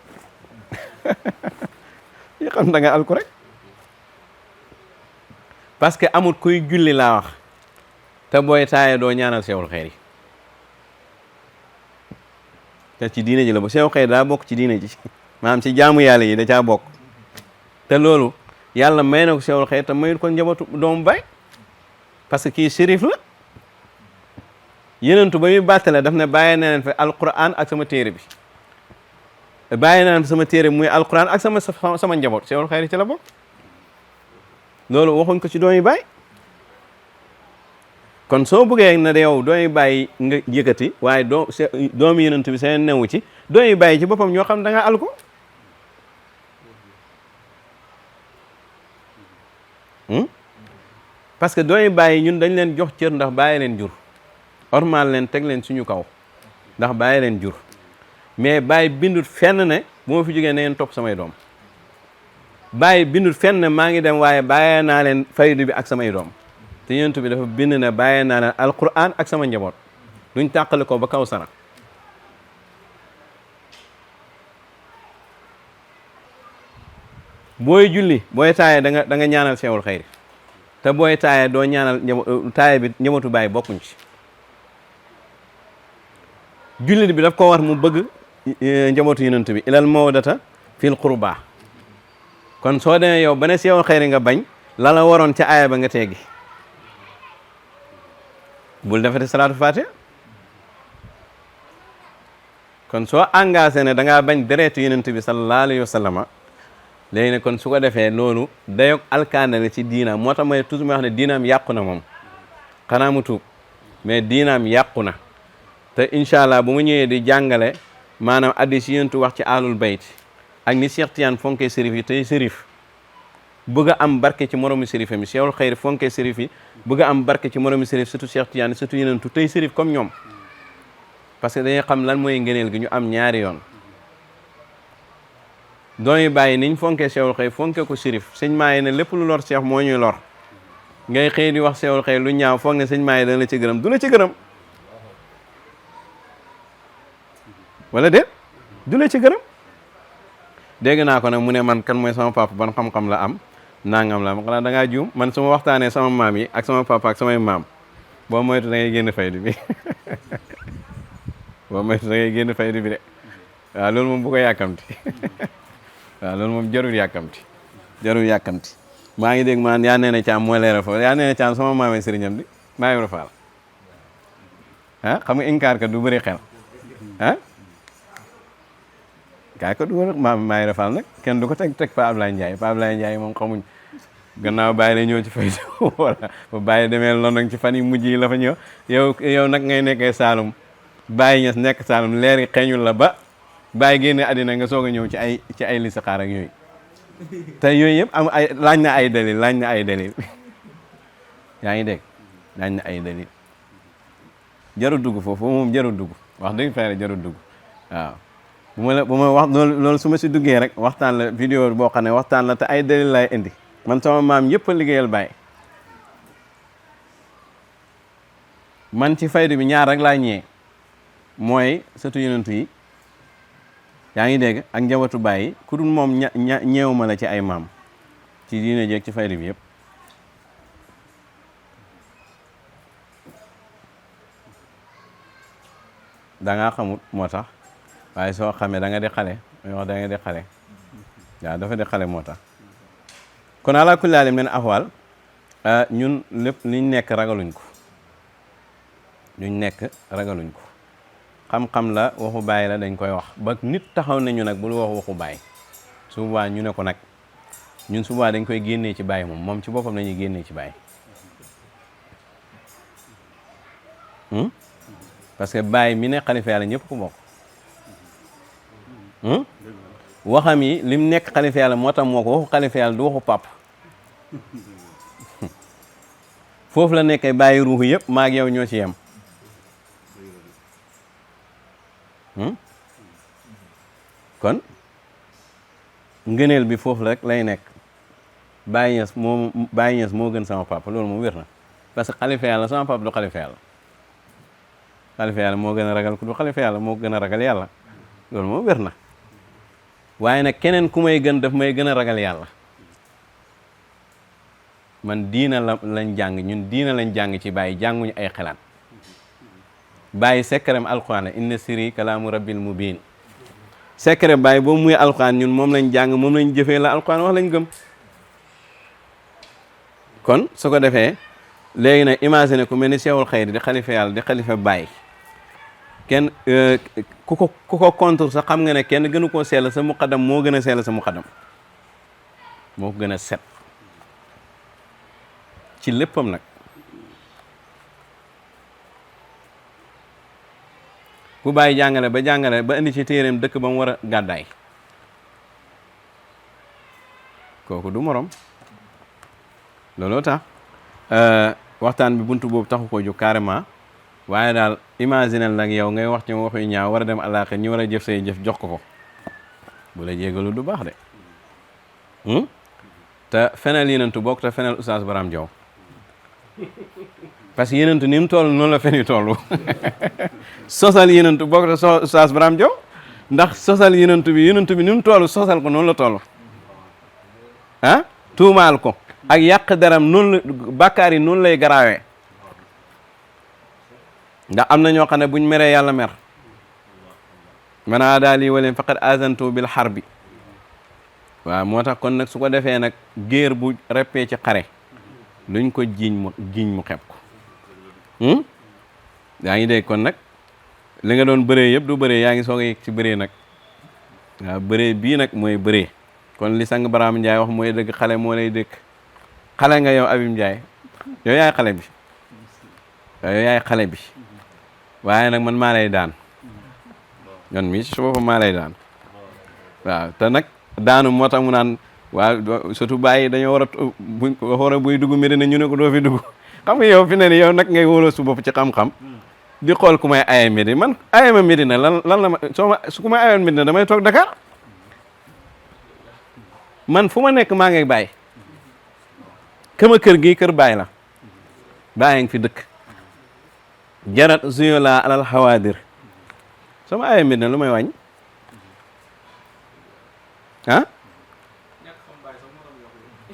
dañuy xam ne da nga alku rek parce que amul kuy julli laa wax te booy taaye doo ñaanal Cheikhul Xayri te ci diine ji la ba Cheikhul Xayri daa bokk ci diine ji maanaam ci jaamu yàlla yi da caa bokk te loolu yàlla may na ko Cheikhul Xayri te mayul ko njabootu doomu baay parce que kii shérif la yenentu ba muy bàttale daf ne bàyyi na leen fi alquran ak sama téere bi bàyyi na leen fi sama téere bi muy alquran ak sama njaboot Cheikhul Xayri ci la bokk loolu waxuñ ko ci doomi baay kon soo bëggee na de yow doomi baay nga yëkkati waaye doomi yenentu bi seen newu ci doomi baay ci boppam ñoo xam da nga alko parce que doomi baay ñun dañ leen jox cër ndax bàyyi leen jur ormal leen teg leen suñu kaw ndax bàyyi leen jur mais bàyyi bindut fenn ne bu ma fi jógee na ngeen topp samay doom bàyyi bindut fenn ne maa ngi dem waaye bàyyee naa leen faydu bi ak samay doom te yenentu bi dafa bind ne bàyyee naa leen alquran ak sama njaboot duñ tàqale ko ba kaw sara booy julli booy taaye da nga ñaanal Cheikhul Xayri te booy taaye doo ñaanal taaye bi njabootu bàyyi bokkuñ ci jullit bi daf ko war mu bëgg njabootu yenentu bi ilal mawdata fil qurba kon soo demee yow ba ne Cheikhul Xayri nga bañ la la waroon ca aaya ba nga teggi bul defati salaatu fatiha kon soo engagé ne da ngaa bañ deretu yenentu bi sallallahu alayhi wa sallama léegi ne kon su ko defee loolu dayog alkaane la ci diinaam moo tax may toujours may wax ne diinaam yàqu na moom xanaa mu tuub mais diinaam yàqu na te incha allah bu mu ñëwee di jàngale maanaam addis yi wax ci alul bayt ak ni Cheikh Tidiane fonkee sérif yi tey sérif bëgg a am barke ci moromu sérif mi Cheikhul Xayr fonkee sérif yi bëgg a am barke ci moromu sérif surtout Cheikh Tidiane surtout yenentu tey sérif comme ñoom parce que dañuy xam lan mooy ngëneel gi ñu am ñaari yoon dooy bàyyi niñ fonkee Cheikhul Xayr fonkee ko sérif sëñ maayi ne lépp lu lor Cheikh moo ñuy lor ngay xëy di wax Cheikhul Xayr lu ñaaw foog ne sëñ maayi dana la ci gërëm du la ci gërëm wala déet du la ci gërëm dégg naa ko nag mu ne man kan mooy sama papa ban xam-xam la am nangam la am xanaa da ngaa juum man su ma waxtaanee sama maam yi ak sama papa ak samay maam boo moytu da ngay génn faydu bi boo moytu da ngay génn faydu bi de waaw loolu moom bu ko yàkkamti waaw loolu moom jarul yàkkamti maa ngi dégg maan yaa nee na caam mooy leeral foofu yaa nee na caam sama maamee sëriñam di maa ngi faal ah xam nga inkaar ka du bëri xel ah kaay ko dugal maam maa ngi rafal nag kenn du ko teg Pa Ablaye Ndiaye moom xamuñ gannaaw bàyyi la ñëw ci faydu wala ba bàyyi demee London ci fan yi mujj yi la fa ñëw yow nag ngay nekkee Saalum bàyyi ñes nekk Saalum leer yi xeeñul la ba bàyyi génne àddina nga soog a ñëw ci ay listixaar ak yooyu te yooyu yëpp am ay laaj na ay dalil yaa ngi dégg laaj na ay dalil jarul dugg foofu moom jarul dugg wax dëgg fa jarul dugg waaw bu ma wax loolu su ma si duggee rek waxtaan la vidéo boo xam ne waxtaan la te ay dalil lay indi man sama maam yëpp a liggéeyal Baay man ci faydu bi ñaar rek laa ñëwee mooy sëtu yonentu yi yaa ngi dégg ak njabootu Baay yi ku dul moom ñeewuma la ci ay maam ci diine jeeg ci faydu bi yëpp da ngaa xamut moo tax waaye soo xamee da nga di xale may wax da nga di xale waaw dafa di xale moo tax kon ala kulli haal men axwaal ñun lépp liñ nekk ragaluñ ko xam-xam la waxu Baay la dañ koy wax ba nit taxaw nañu nag bul wax waxu Baay su boobaa ñu ne ko nag ñun su boobaa dañ koy génnee ci Baay moom ci boppam la ñuy génnee ci Baay parce que Baay mi ne xalifa yàlla ñëpp ko bokk waxam yi lim nekk xalifa yàlla moo tax moo ko waxu xalifa yàlla du waxu pap foofu la nekkee bàyyi ruuxu yëpp maa ak yow ñoo ci yem kon ngëneel bi foofu rek lay nekk Baay Ñas moo gën sama papa loolu moom wér na parce que xalifa yàlla sama papa du xalifa yàlla moo gën a ragal ku du xalifa yàlla moo gën a ragal yàlla loolu moom wér na waaye nag keneen ku may gën daf may gën a ragal yàlla man diina lañ jàng ñun diina lañ jàng ci Baay jànguñu ay xalaat Baay sekkaram alquran la inna siri kalaamu rabbil mubin sekkare Baay boobu muy alquran ñun moom lañ jàng moom lañ jëfee la alquran wax lañ gëm kon su ko defee léegi nag imagine ku mel ni Cheikhul Xayr di xalifa yàlla di xalifa Baay kenn ku ko contre sax xam nga ne kenn gënu koo sell sa muqaddam moo gën a sell sa muqaddam moo ko gën a set ci léppam nag ku Baay jàngale ba indi ci téeréem dëkk ba mu war a gàddaay kooku du morom looloo tax waxtaan bi buntu boobu taxu ko jóg carrément waaye daal imaginel nag yow ngay wax ci waxu ñaaw war a dem àllaaxira ñu war a jëf say jëf jox ko bu la jégalu du baax de te fenal yenentu bokk te fenal Oustaz Baram Diaw parce que yenentu ni mu toll noonu la fen yu toll sosal yenentu bokk te Oustaz Baram Diaw ndax sosal yenentu bi ni mu toll sosal ko noonu la toll tuumaal ko ak yàq daram noonu la bàkkaar yi noonu lay garaawee ndax am na ñoo xam ne buñ meree yàlla mer man aadaa lii waliyan faqad azantu bil harbi waaw moo tax kon nag su ko defee nag géer bu reppee ci xare luñ ko jiiñ mu xeb ko yaa ngi dégg kon nag li nga doon bëree yëpp du bëree yaa ngi soog a yëg ci bëree nag waaw bëree bii nag mooy bëree kon li sang Baraam Njaay wax mooy dëgg, xale moo lay dëkk. xale nga yow Habib Ndiaye yow yaay xale bi yow yaay xale bi waaye nag man maa lay daan ñon mii ci boppam maa lay daan waaw te nag daanu moo tax mu naan waaw surtout bàyyi dañoo war a buy dugg Medina ñu ne ko doo fi dugg xam nga yow fi ne ni yow nag ngay wóoloo su bopp ci xam-xam di xool ku may aye Medina man aye ma Medina lan la ma su ku may ayoon Medina damay toog Dakar man fu ma nekk maa ngay bàyyi kama kër gi kër bàyyi la bàyyi ngi fi dëkk jarat zuyo la alal xawaadir sama aye Medina lu may wàññi ah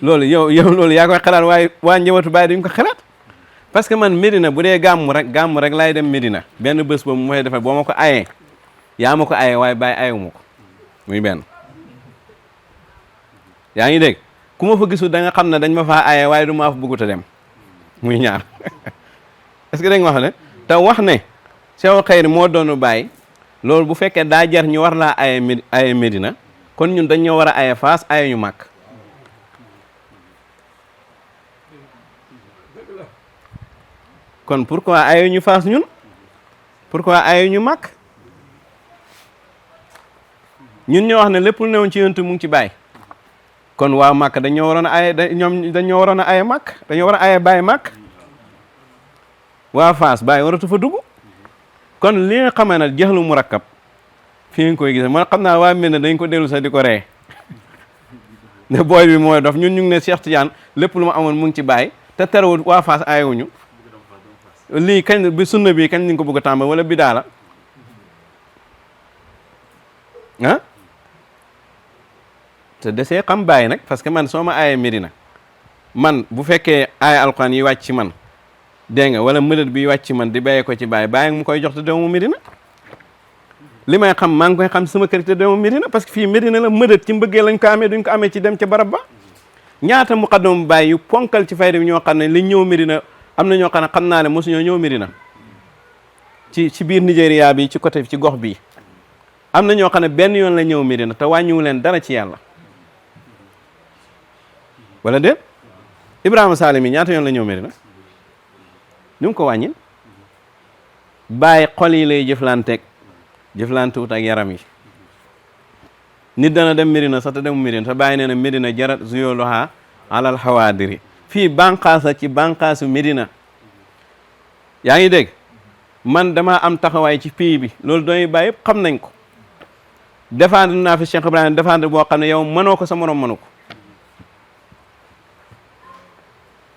loolu yow loolu yaa koy xalaat waaye waa njabootu Baay duñ ko xalaat parce que man Medina bu dee gàmm rek laay dem Medina benn bés boobu mooy defal boo ma ko ayee yaa ma ko ayee waaye Baay ayewuma ko muy benn yaa ngi dégg ku ma fa gisul da nga xam ne dañ ma faa ayee waaye du maa fa bëggut a dem muy ñaar est-ce que da nga wax ne te wax ne Seexul Xayri moo doonu Baay loolu bu fekkee daa jar ñu war laa aye Medina kon ñun dañ ñoo war a aye Faas aye ñu Màkk kon pourquoi aye ñu Faas ñun pourquoi aye ñu Màkk ñun ñoo wax ne lépp lu newoon ci yonent mu ngi ci Baay kon waa Màkk dañoo waroon a aye ñoom dañoo waroon a aye Màkk dañoo war a aye Baay Màkk waa Faas Baay waratu fa dugg kon li nga xamee ne jaxlu murakkab fii nga koy gis man xam naa waa Medina dañ ko dellu sax di ko ree ne booy bi mooy dof ñun ñu ngi ne Cheikh Tidiane lépp lu ma amoon mu ngi ci Baay te terewul waa Faas ayewuñu lii kañ bi sunna bi kañ lañ ko bëgg a tàmbal wala bidaa la ah te desee xam Baay nag parce que man soo ma ayee Medina man bu fekkee aaya alxuraan yi wàcc ci man dégg nga wala mëdët bi wàcc ci man di bàyyee ko ci Baay Baay mu koy jox te doomu Medina li may xam maa ngi koy xam sama kër te doomu Medina parce que fii Medina la mëdët ci mbëggee lañ ko amee duñ ko amee ci dem ca barab ba ñaata muqaddam Baay yu ponkal ci fayda bi ñoo xam ne li ñëw Medina am na ñoo xam naa ne mosuñoo ñëw Medina ci biir Nigéria bi ci côté ci gox bii am na ñoo xam ne benn yoon la ñëw Medina te wàññiwu leen dara ci yàlla wala déet Ibrahima Salim yi ñaata yoon la ñëw Medina ñu ngi ko wàññil Baay xol yi lay jëflante wut ak yaram yi nit dana dem Medina sax te demu Medina te Baay nee na Medina jarat zuyoluha alal xawaadiri fii bànqaasa ci bànqaasu Medina yaa ngi dégg man dama am taxawaay ci pays bi loolu doy Baay yëpp xam nañ ko défendre naa fi Cheikh Ibrahima défendre boo xam ne yow mënoo ko sa morom mënu ko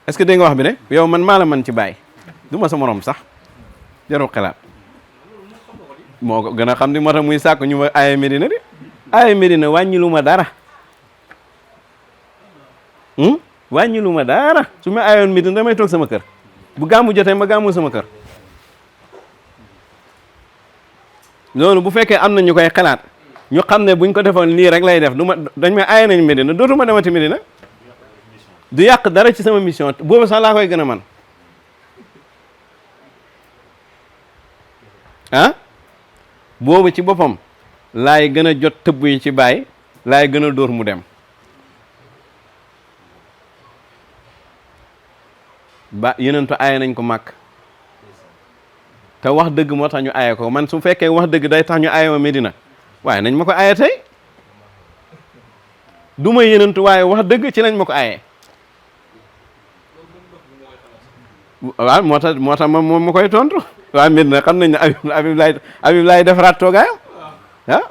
est-ce que dégg nga wax bi de yow man maa la mën ci Baay du ma sa morom sax jarul xalaat moo ko gën a xam ni moo tax muy sàkk ñu ma aye Medina de aye Medina wàññi lu ma dara wàññi lu ma dara su ma ayoon Medina damay toog sama kër bu gàmmu jotee ma gàmmu sama kër loolu bu fekkee am na ñu koy xalaat ñu xam ne buñ ko defoon lii rek lay def du ma dañ may aye nañ Medina dootuma demati Medina du yàq dara ci sama mission boobu sax laa koy gën a man ah boobu ci boppam laay gën a jot tëbb yi ci Baay laay gën a dóor mu dem ba yenentu aye nañ ko Màkk te wax dëgg moo tax ñu aye ko man su fekkee wax dëgg day tax ñu aye ma Medina waaye nañ ma ko aye tey du ma yenentu waaye wax dëgg ci lañ ma ko aye waaw moo tax moom ma koy tontu waaw Medina xam nañ ne Habib laay defaraat toogaayam ah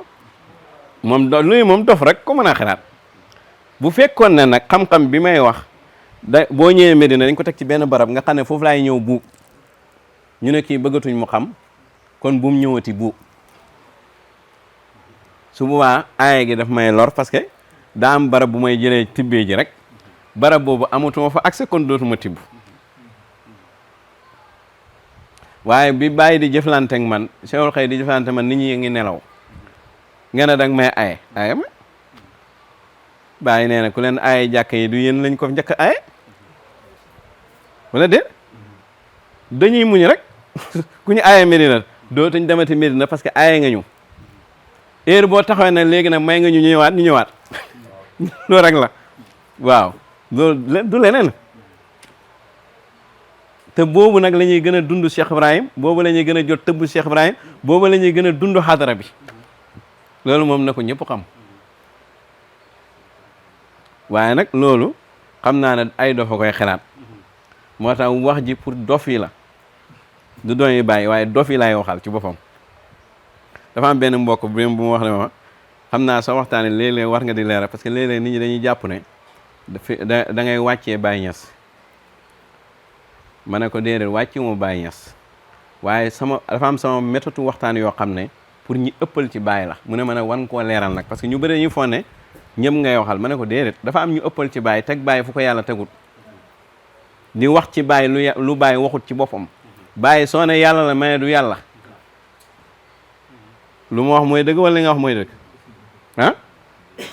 moom luy moom dof rek ko mën a xalaat bu fekkoon ne nag xam-xam bi may wax boo ñëwee Medina dañ ko teg ci benn barab nga xam ne foofu laay ñëw buub ñu ne kii bëggatuñ mu xam kon bu mu ñëwati buub su boobaa aaye gi daf may lor parce que daa am barab bu may jëlee tibbee ji rek barab boobu amatuma fa accès kon dootuma tibb waaye bi Baay di jëflante ak man Seexul Xayri di jëflante man nit ñi ngi nelaw nga ne danga may aye ma Baay nee na ku leen aye jàkk yi du yéen lañ ko njëkk aye wala déet dañuy muñ rek ku ñu aye Medina dootuñ demati Medina parce que aye nga ñu heure boo taxawee nag léegi nag may nga ñu ñëwaat loolu rek la waaw loolu du leneen te boobu nag la ñuy gën a dund Cheikh Ibrahim boobu la ñuy gën a jot tëbb Cheikh Ibrahim boobu la ñuy gën a dund xadara bi loolu moom na ko ñëpp xam waaye nag loolu xam naa ne ay dofa koy xalaat moo tax wax ji pour dof yi la du doon yi bàyyi waaye dof yi laay waxal ci boppam dafa am benn mbokk bu ma wax ne ma xam naa sa waxtaane léeg-léeg war nga di leeral parce que léeg-léeg nit ñi dañuy jàpp ne da ngay wàccee Baye Niass ma ne ko déedéet wàcce moo Baye Niass waaye dafa am sama méthode waxtaan yoo xam ne pour ñi ëppal ci Baye la mu ne ma ne wan koo leeral nag parce que ñu bëri dañuy foog ne ñëpp ngay waxal ma ne ko déedéet dafa am ñu ëppal ci Baye teg Baye fu ko yàlla tegut di wax ci Baye lu Baye waxut ci boppam Baye soo ne yàlla la may du yàlla lu ma wax mooy dëgg wala li nga wax mooy dëgg ah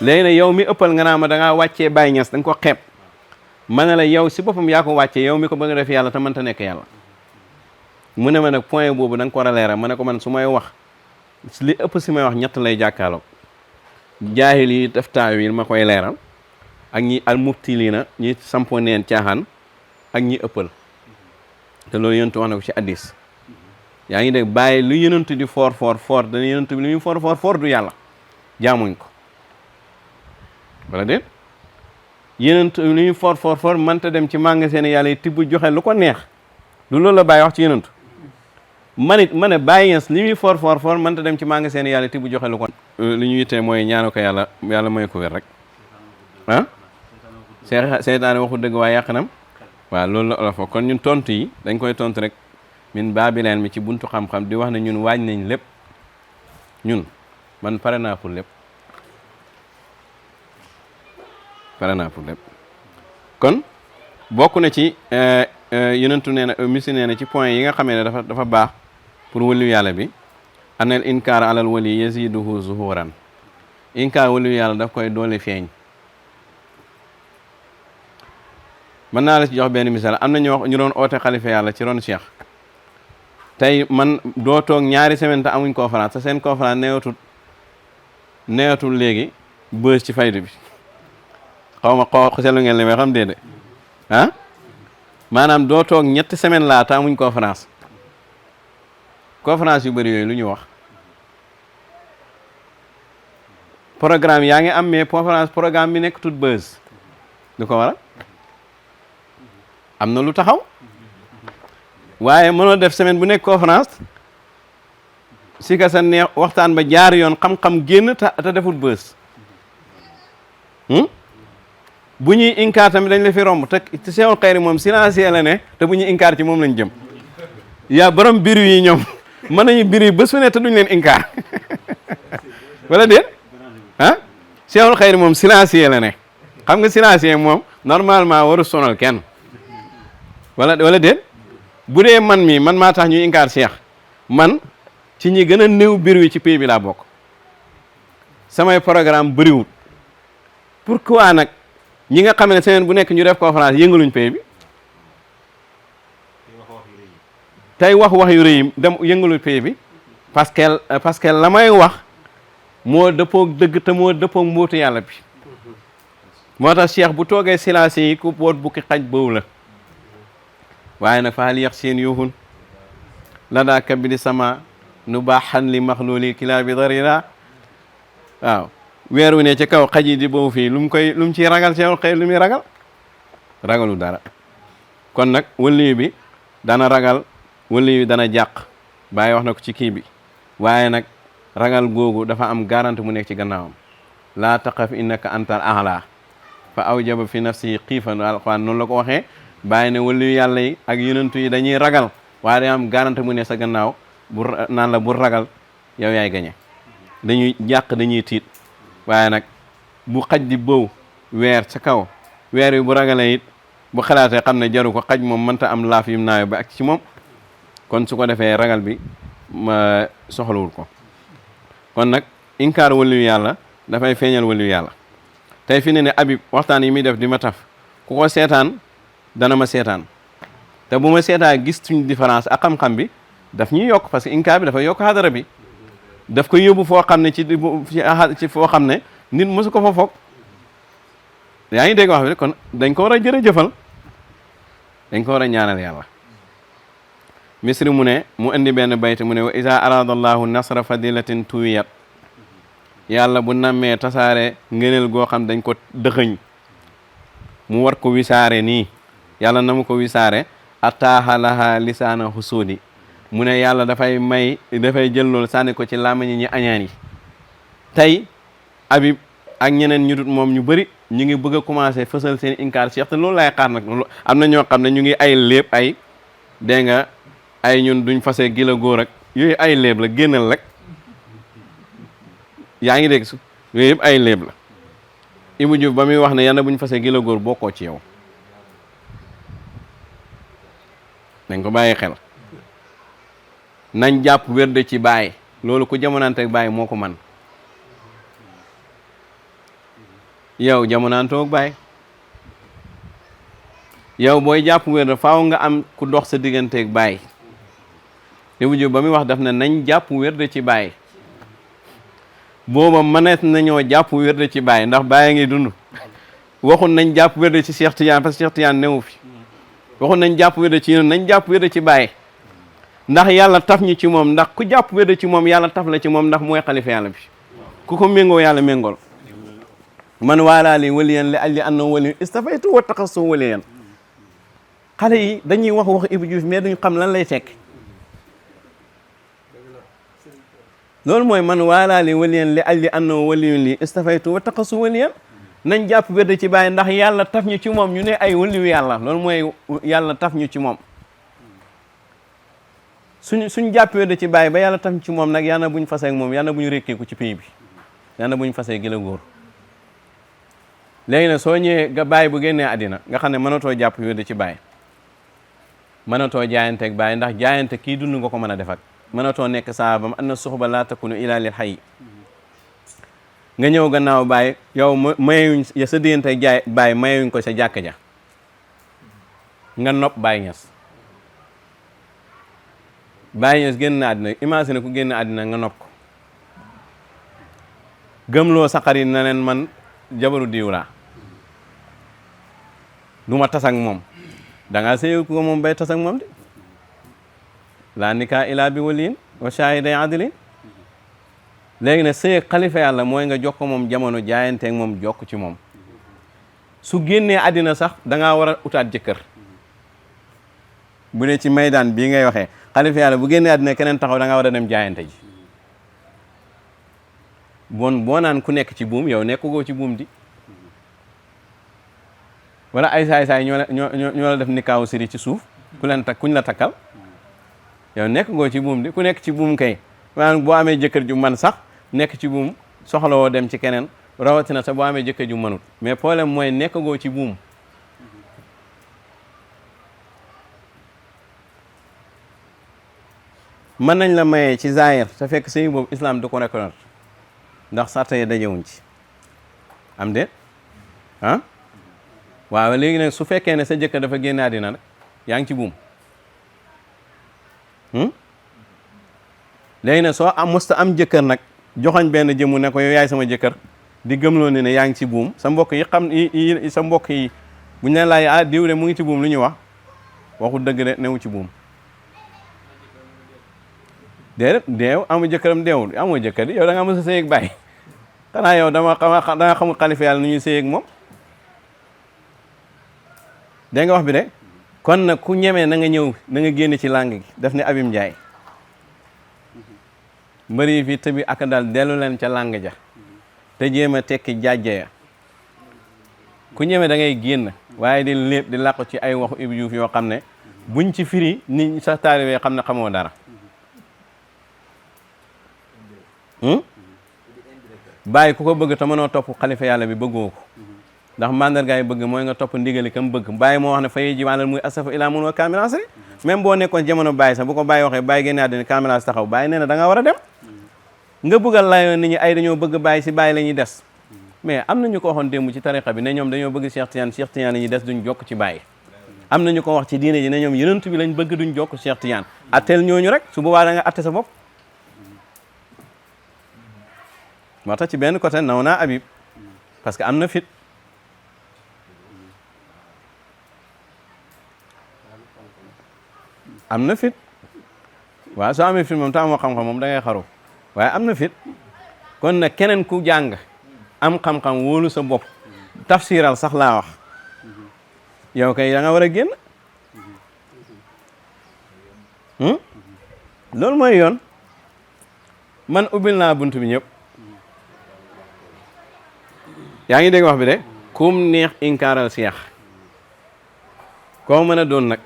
léegi nag yow mi ëppal nga naa ma da ngaa wàccee Baye Niass da nga ko xeeb ma ne la yow si boppam yaa ko wàccee yow mi ko bëgg a def yàlla te mënta nekk yàlla mu ne ma nag point boobu da nga ko war a leeral ma ne ko man su may wax li ëpp si may wax ñett lay jàkkaarloog jaahil yi def taawil ma koy leeral ak ñi al mubtiliina ñi sampo neen caaxaan ak ñi ëppal te loolu yonentu wax na ko ci hadiis yaa ngi dégg bàyyi lu yonentu di foor dana yonentu bi lu muy foor du yàlla jaamuñ ko wala déet yonentu lu muy foor mënta dem ci magasin yàlla yi tibb joxe lu ko neex lu loolu la bàyyi wax ci yonentu ma ne Baye Niass li muy foor mënta dem ci magasin yàlla tibb joxe lu ko li ñu yittee mooy ñaanu ko yàlla mooy ko wér rek ah seytaane waxu dëgg waaye yàqanam waaw loolu la olof kon ñun tontu yi dañ koy tontu rek min baabileen mi ci buntu xam-xam di wax ne ñun waaj nañ lépp ñun man pare naa pour lépp kon bokk na ci yonentu nee na misi nee na ci point yi nga xamee ne dafa baax pour waliyu yàlla bi anal inkaar alal wali yaziduhu zuhuran inkaar waliyu yàlla daf koy doole feeñ mën naa la ci jox benn misaal am na ñu doon oote xalifa yàlla ci ron Cheikh tey man doo toog ñaari semaine te amuñ conférence te seen conférence neewatul léegi bës ci faydu bi xaw ma seetlu ngeen li may xam déedéet ah maanaam doo toog ñetti semaine laa te amuñ conférence yu bëri yooyu lu ñu wax programme yaa ngi am mais programme bi nekk tout bës du ko waral am na lu taxaw waaye mënoo def semaine bu nekk conférence si ka sa neex waxtaan ba jaar yoon xam-xam génn te deful bës bu ñuy inkaar tamit dañ la fi romb te seewul xëyri moom silencieux la ne te bu ñuy inkaar ci moom lañ jëm yaa borom biru yi ñoom mën nañu biru yi ba su ne te duñ leen inkaar wala déet ah seewul xëyri moom silencieux la ne xam nga silencieux moom normalement waru sonal kenn wala déet bu dee man maa tax ñuy inkaar Cheikh man ci ñi gën a néew biir wi ci pays bi laa bokk samay programme bëriwul pourquoi nag ñi nga xam ne semaine bu nekk ñu def conférence yëngaluñ pays bi tey wax yu rëy dem yëngaluñ pays bi parce que la may wax moo dëppoog dëgg te moo dëppoog mbóotu yàlla bi moo tax Cheikh bu toogee silence yi ku boot bukki xaj bëw la waaye nag fa hal yax seen yuhun la daa kabidi sama nu baaxan li maxluuli kilaa bi darira waaw weer wu ne ci kaw xaj yi di boobu fii lu mu ciy ragal seewul xëy lu muy ragalu dara kon nag waliyu bi dana ragal waliyu bi dana jàq bàyyi wax na ko ci kii bi waaye nag ragal googu dafa am garanti mu nekk ci gannaawam laa taqaf innaka antal a'la fa awjaba fi nafsihi xiifan alquran noonu la ko waxee bàyyi ne waliyu yàlla yi ak yonentu yi dañuy ragal waaye day am garanti mu ne sa gannaaw bu naan la bu ragal yow yaay gañe dañuy jàq dañuy tiit waaye nag bu xaj di bëw weer ca kaw weer wi bu ragalee it bu xalaatee xam ne jaru ko xaj moom mënta am laaf yim naayo ba ak ci moom kon su ko defee ragal bi ma soxlawul ko kon nag inkaar waliyu yàlla dafay feeñal waliyu yàlla tey fi ne Habib waxtaan yi muy def di ma taf ku ko seetaan dana ma seetaan te bu ma seetaa gis suñ différence ak xam-xam bi daf ñuy yokk parce que inkaar bi dafa yokk xadara bi daf ko yóbbu foo xam ne ci foo xam ne nit mosu ko fa foog yaa ngi dégg wax bi kon dañ ko war a jërëjëfal dañ ko war a ñaanal yàlla. misri mu ne mu indi benn bayt mu ne wa iza arada allahu nasra fadilatin tuwiyat yàlla bu nammee tasaare ngëneel goo xam dañ ko dëxëñ mu war ko wisaare nii yàlla na mu ko wisaare ataaha laha lisaana xusuudi mu ne yàlla dafay jël loolu sànni ko ci làmmiñ ñi añaan yi. tey Habib ak ñeneen ñu dut moom ñu bëri ñu ngi bëgg a commencé fësal seen inkaar Cheikh te loolu laay xaar nag am na ñoo xam ne ñu ngi ay léeb ay dégg nga ay ñun duñ fase gila góor ak yooyu ay léeb la génnal rek yaa ngi dégg su yooyu yëpp ay léeb la Ibou Diouf ba muy wax ne yàlla buñ fase gila góor bokkoo ci yow nañ ko bàyyi xel nañ jàpp wérde ci baay loolu ku jamonanteeg baay moo ko man yow jamonaantoog baay yow booy jàpp wérde faaw nga am ku dox sa digganteeg baay Ibou Diouf ba muy wax daf ne nañ jàpp wérde ci baay booba mënees nañoo jàpp wérde ci baay ndax baay ngi dund waxul nañ jàpp wérde ci Cheikh Tidiane parce que Cheikh Tidiane newu fi waxul nañ jàpp wérde ci ñun nañ jàpp wérde ci baay ndax yàlla taf ñu ci moom ndax ku jàpp wérde ci moom yàlla taf la ci moom ndax mooy xalifa yàlla bi ku ko méngoo yàlla méngool man waalaali waliyan li ajli annahu waliyan istafaytu wa taxassu waliyan xale yi dañuy wax Ibou Diouf mais duñ xam lan lay tekk loolu mooy man waalaali waliyan li ajli annahu waliyan li istafaytu wa taxassu waliyan nañ jàpp wérde ci bàyyi ndax yàlla taf ñu ci moom ñu ne ay waliyu yàlla loolu mooy yàlla taf ñu ci moom suñ jàpp wérde ci bàyyi ba yàlla taf ñu ci moom nag yàlla buñ fasee ak moom yàlla buñ rekkeeku ci pays bi yàlla buñ fasee gila góor léegi nag soo ñëwee nga bàyyi bu génnee àddina nga xam ne mënatoo jàpp wérde ci bàyyi mënatoo jaayante ak bàyyi ndax jaayante kii dund nga ko mën a def ak mënatoo nekk saabam anna suxba laa takunu ila lil xay nga ñëw gannaaw bàyyi yow mayuñ sa diggante jaay bàyyi mayuñ ko sa jàkka ja nga nopp bàyyi ñes bàyyi ñes génn àddina imagine ku génn àddina nga nopp ko gëmloo sa xarit na leen man jabaru diw laa du ma tas ak moom da ngaa sëy ko moom bay tas ak moom de laa nikaa ilaa bi waliyin wa shaahiday adlin léegi ne sëy xalifa yàlla mooy nga jox ko moom jamono jaayanteeg moom jokk ci moom su génnee àddina sax da ngaa war a utaat jëkkër bu dee ci maydaan bii ngay waxee xalifa yàlla bu génnee àddina keneen taxaw da ngaa war a dem jaayante ji boo naan ku nekk ci buum yow nekkugoo ci buum di wala ay saay-saay ñoo la def nikaawu siri ci suuf kuñ la takkal yow nekkugoo ci buum di ku nekk ci buum kay maanaam boo amee jëkkër ju man sax nekk ci buum soxlawoo dem ci keneen rawatina sax boo amee jëkkër ju manut mais problème mooy nekkagoo ci buum mën nañ la mayee ci zaahir te fekk sëy boobu islam du ko reconnaître ndax sarta yi dajewuñ ci am déet ah waaw léegi nag su fekkee ne sa jëkkër dafa génn àddina nag yaa ngi ci buum léegi nag soo musta am jëkkër nag joxañ benn jëmu ne ko yow yaay sama jëkkër di gëmloo ne yaa ngi ci buum sa mbokk yi xam sa mbokk yi bu ñu leen laaj diw de mu ngi ci buum lu ñuy wax waxu dëgg de newu ci buum déedéet deew amu jëkkëram deewul amoo jëkkër yow da nga mës a sëy ak bàyyi xanaa yow da nga xamul xalifa yàlla nu ñuy sëy ak moom dégg nga wax bi de kon nag ku ñemee na nga ñëw na nga génn ci làng gi daf ne Abim Njaay mbëri fi tëbi ak daal dellu leen ca làng ja te jéem a tekki jàjje ya ku ñeme da ngay génn waaye di lépp di làqu ci ay waxu Ibou Diouf yoo xam ne buñ ci firi nit sax taalibe xam ne xamoo dara bàyyi ku ko bëgg te mënoo topp xalifa yàlla bi bëggoo ko ndax mandarga yi bëgg mooy nga topp ndigali kam bëgg bàyyi moo wax ne fay ji wàllal muy asafa ilaa mun wa kaamilaas rek même boo nekkoon jamono bàyyi sax bu ko bàyyi waxee bàyyi génne àddina kaamilaas taxaw bàyyi nee na da nga war a dem nga bëggal layoon nit ñi ay dañoo bëgg bàyyi si bàyyi la ñuy des mais am nañu ko waxoon démb ci tariqa bi ne ñoom dañoo bëgg Cheikh Tidiane la ñuy des duñ jokk ci bàyyi am nañu ko wax ci diine ji ne ñoom yenentu bi lañ bëgg duñ jokk Cheikh Tidiane atteel ñooñu rek su boobaa da nga atte sa bopp moo tax ci benn côté naw naa Habib parce que am na fit am na fit waaw soo amee fit moom te amoo xam-xam moom da ngay xaru waaye am na fit kon nag keneen ku jàng am xam-xam wóolu sa bopp tafsiral sax laa wax yow kay da nga war a génn loolu mooy yoon man ubbil naa bunt bi ñëpp yaa ngi dégg wax bi de kum neex inkaaral seex koo mën a doon nag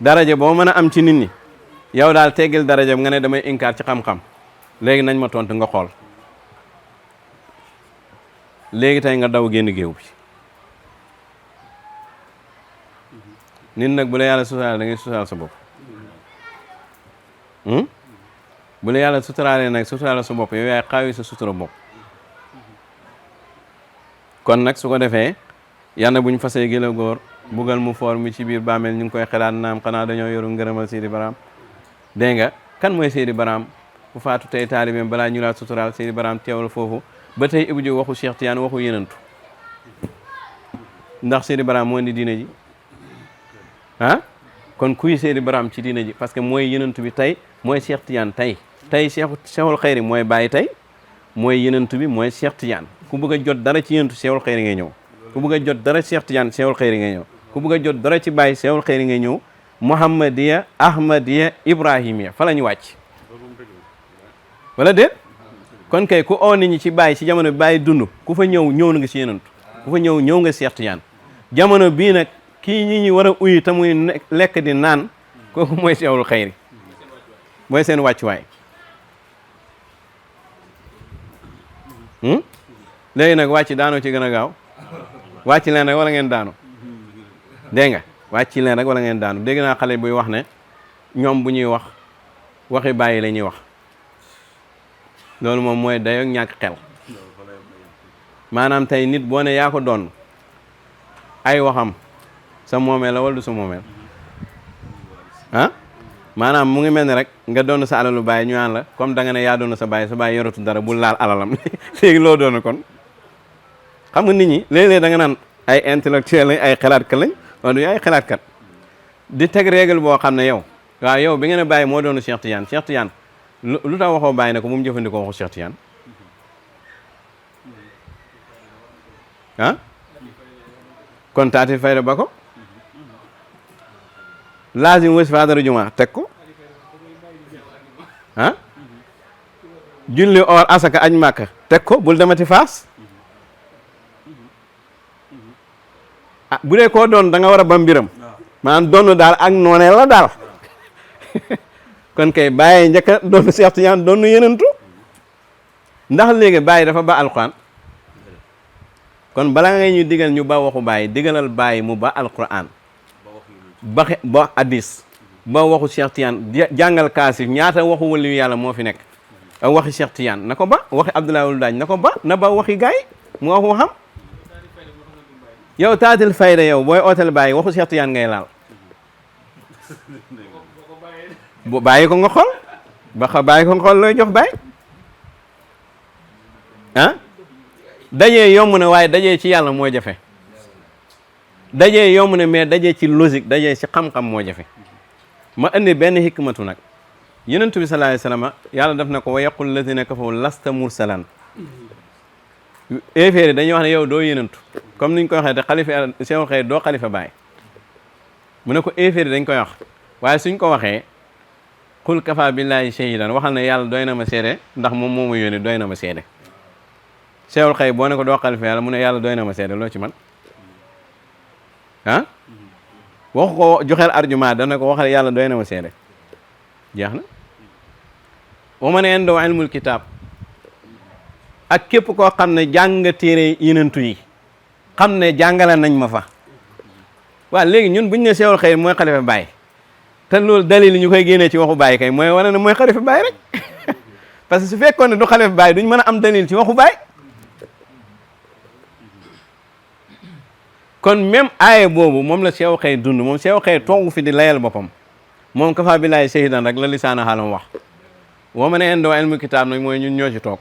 daraja boo mën a am ci nit ñi yow daal teggil daraja nga ne damay inkaar ci xam-xam léegi nañ ma tontu nga xool léegi tey nga daw génn géew bi nit nag bu la yàlla suturaale da ngay suturaal sa bopp bu la yàlla suturaalee nag suturaale sa bopp yow yaay xaawi sa sutura bopp kon nag su ko defee yàlla buñ fasee gila góor bugal mu foor mi ci biir bàmmeel ñu ngi koy xalaat naam xanaa dañoo yoru ngërëmal Seydi Baraam dégg nga kan mooy Seydi Baraam bu faatu tey taalibeem balaa ñu laa suturaal Seydi Baraam teewal foofu ba tey Ibou Diop waxu Cheikh Tidiane waxu yenantu ndax Seydi Baraam moo indi diine ji ah kon kuy Seydi Baraam ci diine ji parce que mooy yenantu bi tey mooy Cheikh Tidiane tey Cheikhul Xayri mooy bàyyi tey mooy yenantu bi mooy Cheikh Tidiane ku bëgg a jot dara ci yenantu Cheikhul Xayri ngay ñëw ku bëgg a jot dara Cheikh Tidiane Cheikhul Xayri ngay ñëw ku bëgg a jot dara ci bàyyi Cheikhul Xayri ngay ñëw Muhammadiya Ahmadiya Ibrahimiya fa la ñu wàcc wala déet kon kay ku oo nit ñi ci bàyyi ci jamono bi bàyyi dund ku fa ñëw na nga si yenantu ku fa ñëw nga Cheikh Tidiane jamono bii nag kii ñi war a uyi te muy lekk di naan kooku mooy Cheikhul Xayri mooy seen wàccuwaay léegi nag wàcc daanoo ci gën a gaaw wàcc leen rek wala ngeen daanu dégg nga wàcc leen rek wala ngeen daanu dégg naa xale buy wax ne ñoom bu ñuy wax waxi bàyyi la ñuy wax loolu moom mooy dayoog ñàkk xel maanaam tey nit boo ne yaa ko doon ay waxam sa moomeel la wala du sa moomeel ah maanaam mu ngi mel ni rek nga doon sa alalu bàyyi ñu naan la comme da nga ne yaa doon sa bàyyi yoratu dara bul laal alalam léegi loo doon kon xam nga nit ñi léeg-léeg da nga naan ay intellectuel lañ ay xalaatkat lañ wala du ay xalaatkat di teg règle boo xam ne yow waaw yow bi ngeen a bàyyi moo doon Cheikh Tidiane lu tax waxoo bàyyi ne ko bu mu jëfandikoo waxu Cheikh Tidiane ah kon taati fayda ba ko laazim wasifa dara juma teg ko ah julli or asaka aj màkka teg ko bul demati faas ah bu dee koo doon da nga war a ba mbiram maanaam doon daal ak noonee la daal kon kay bàyyi njëkk a doon Cheikh Tidiane doon yenentu ndax léegi bàyyi dafa ba alquran kon bala ngay ñu digal ñu ba waxu bàyyi digalal bàyyi mu ba alquran ba hadis ba waxu Cheikh Tidiane jàngal kaasif ñaata waxu waliyu yàlla moo fi nekk ak waxi Cheikh Tidiane na ko ba waxi Abdoulaye Wulu Daaj na ko ba na ba waxi gaay mu wax waxam yow taatil fayda yow booy ootal bàyyi waxu Cheikh Tidiane ngay laal bu bàyyi ko nga xool bàyyi ko nga xool looy jox bàyyi ah dajee yomb na waaye dajee ci yàlla moo jafe dajee yomb na mais dajee ci logique dajee ci xam-xam moo jafe ma indi benn hikmatu nag yonent bi sallallahu alayhi wasallam yàlla daf na ko wa yaqul lazina kafaru lasta mursalan éeféeri dañuy wax ne yow doo yonentu comme niñ koy waxee te xalifa Cheikhul Xayri doo xalifa baay mu ne ko éeféeri dañ koy wax waaye suñ ko waxee qul kafa billahi shahidan waxal ne yàlla doy na ma seede ndax moom moo ma yónni doy na ma seede Cheikhul Xayri boo ne ko doo xalifa yàlla mu ne yàlla doy na ma seede loo ci man ah waxu ko joxeel argument dana ko waxal yàlla doy na ma seede jeex na wa man indahu ilmul kitab ak képp koo xam ne jàng téere yenentu yi xam ne jàngale nañ ma fa waaw léegi ñun buñ ne Cheikhul Xayri mooy xalifa Baye te loolu dalil ñu koy génnee ci waxu Baye kay mooy wane ne mooy xalifa Baye rek parce que su fekkoon ne du xalifa Baye duñ mën a am dalil ci waxu Baye kon même aaye boobu moom la Cheikhul Xayri dund moom Cheikhul Xayri toogu fi di layal boppam moom kafa billahi shahidan rek la lisaana xaalam wax woo ma ne indoo ilmu kitaab nag mooy ñun ñoo ci toog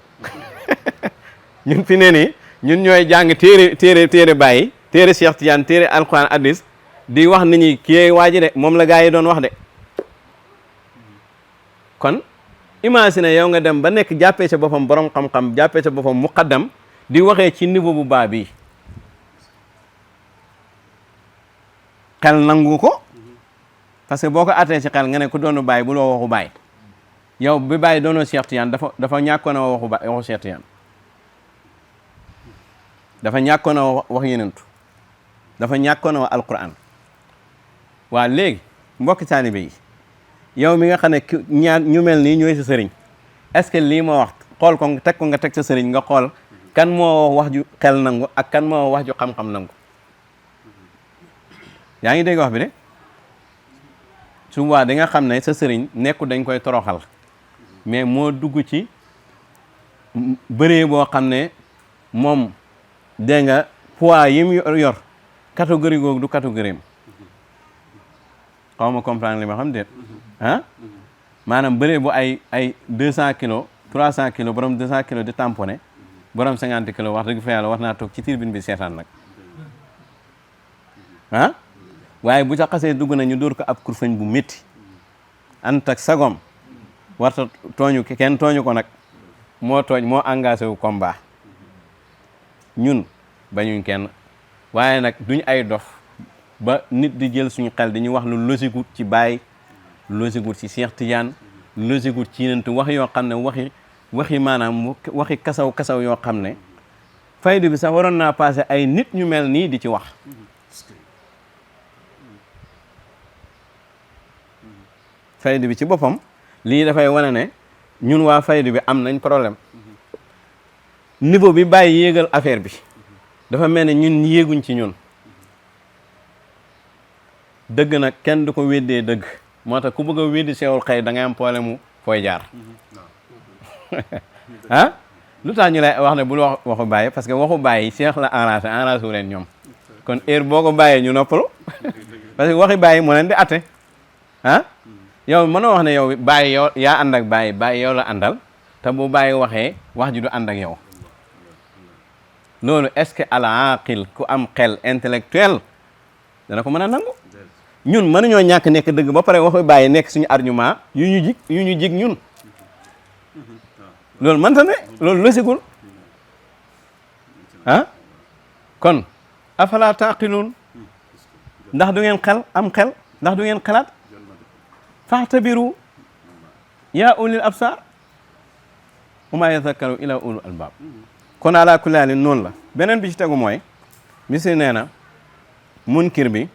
ñun fi ne nii ñun ñooy jàng téere bàyyi téere Cheikh Tidiane téere alquran hadis di wax nit ñi kii waa ji de moom la gaa yi doon wax de kon imagine yow nga dem ba nekk jàppee sa boppam borom xam-xam jàppee sa boppam muqaddam di waxee ci niveau bu baa bi xel nangu ko parce que boo ko attee ci xel nga ne ku doonu bàyyi bu loo waxu bàyyi yow bi bàyyi doonoo Cheikh Tidiane dafa ñàkkoon a waxu Cheikh Tidiane dafa ñàkkoon a wax yenentu dafa ñàkkoon a wax alquran waa léegi mbokki taalibe yi yow mi nga xam ne ñaar ñu mel nii ñooy sa sëriñ est-ce que lii ma wax xool ko teg ko nga teg sa sëriñ nga xool kan moo wax ju xel nangu ak kan moo wax ju xam-xam nangu yaa ngi dégg wax bi de su boobaa di nga xam ne sa sëriñ nekku dañ koy toroxal mais moo dugg ci bëree boo xam ne moom dégg nga poids yi mu yor catégorie googu du catégorie am xaw ma comprendre li ma xam déet ah maanaam bëree bu ay 200 kilos 300 kilos borom 200 kilos di tamponné borom 50 kilos wax dëgg fa yàlla war naa toog ci tribune bi seetaan nag ah waaye bu ca xasee dugg na ñu dóor ko ab kurfañ bu métti ant ak sagom warta tooñu kenn tooñu ko nag moo tooñ moo engagé wu combat ñun bañuñ kenn waaye nag duñ ay dof ba nit di jël suñu xel di ñu wax lu logique wut ci Baye logique wut ci Cheikh Tidiane logique wut ci yeneen wax yoo xam ne waxi maanaam waxi kasaw yoo xam ne faydu bi sax waroon naa passé ay nit ñu mel nii di ci wax faydu bi ci boppam lii dafay wane ne ñun waa faydu bi am nañ problème niveau bi Baye yéegal affaire bi dafa mel ne ñun yéeguñ ci ñun dëgg nag kenn du ko weddee dëgg moo tax ku bëgg a weddi seewul xëy da ngay am problème mu fooy jaar ah lu tax ñu lay wax ne bul wax waxu Baye parce que waxu Baye Cheikh la arrangé wu leen ñoom kon heure boo ko bàyyee ñu noppalu parce que waxi Baye moo leen di atte ah yow mënoo wax ne yow Baye yow yaa ànd ak Baye yow la àndal te bu Baye waxee wax ji du ànd ak yow loolu est-ce que al aqil ku am xel intellectuel dana ko mën a nangu ñun mënuñoo ñàkk nekk dëgg ba pare waxu Baye nekk suñu argument yu ñu jig ñun loolu mënta ne loolu losigul ah kon afala taqiluun ndax du ngeen xel am xel ndax du ngeen xalaat faxtabiru yaa ulil absar wa ma yazakkaru ila ulul albab kon ala kulli haalin noonu la beneen bi ci tegu mooy misi nee na munkir bi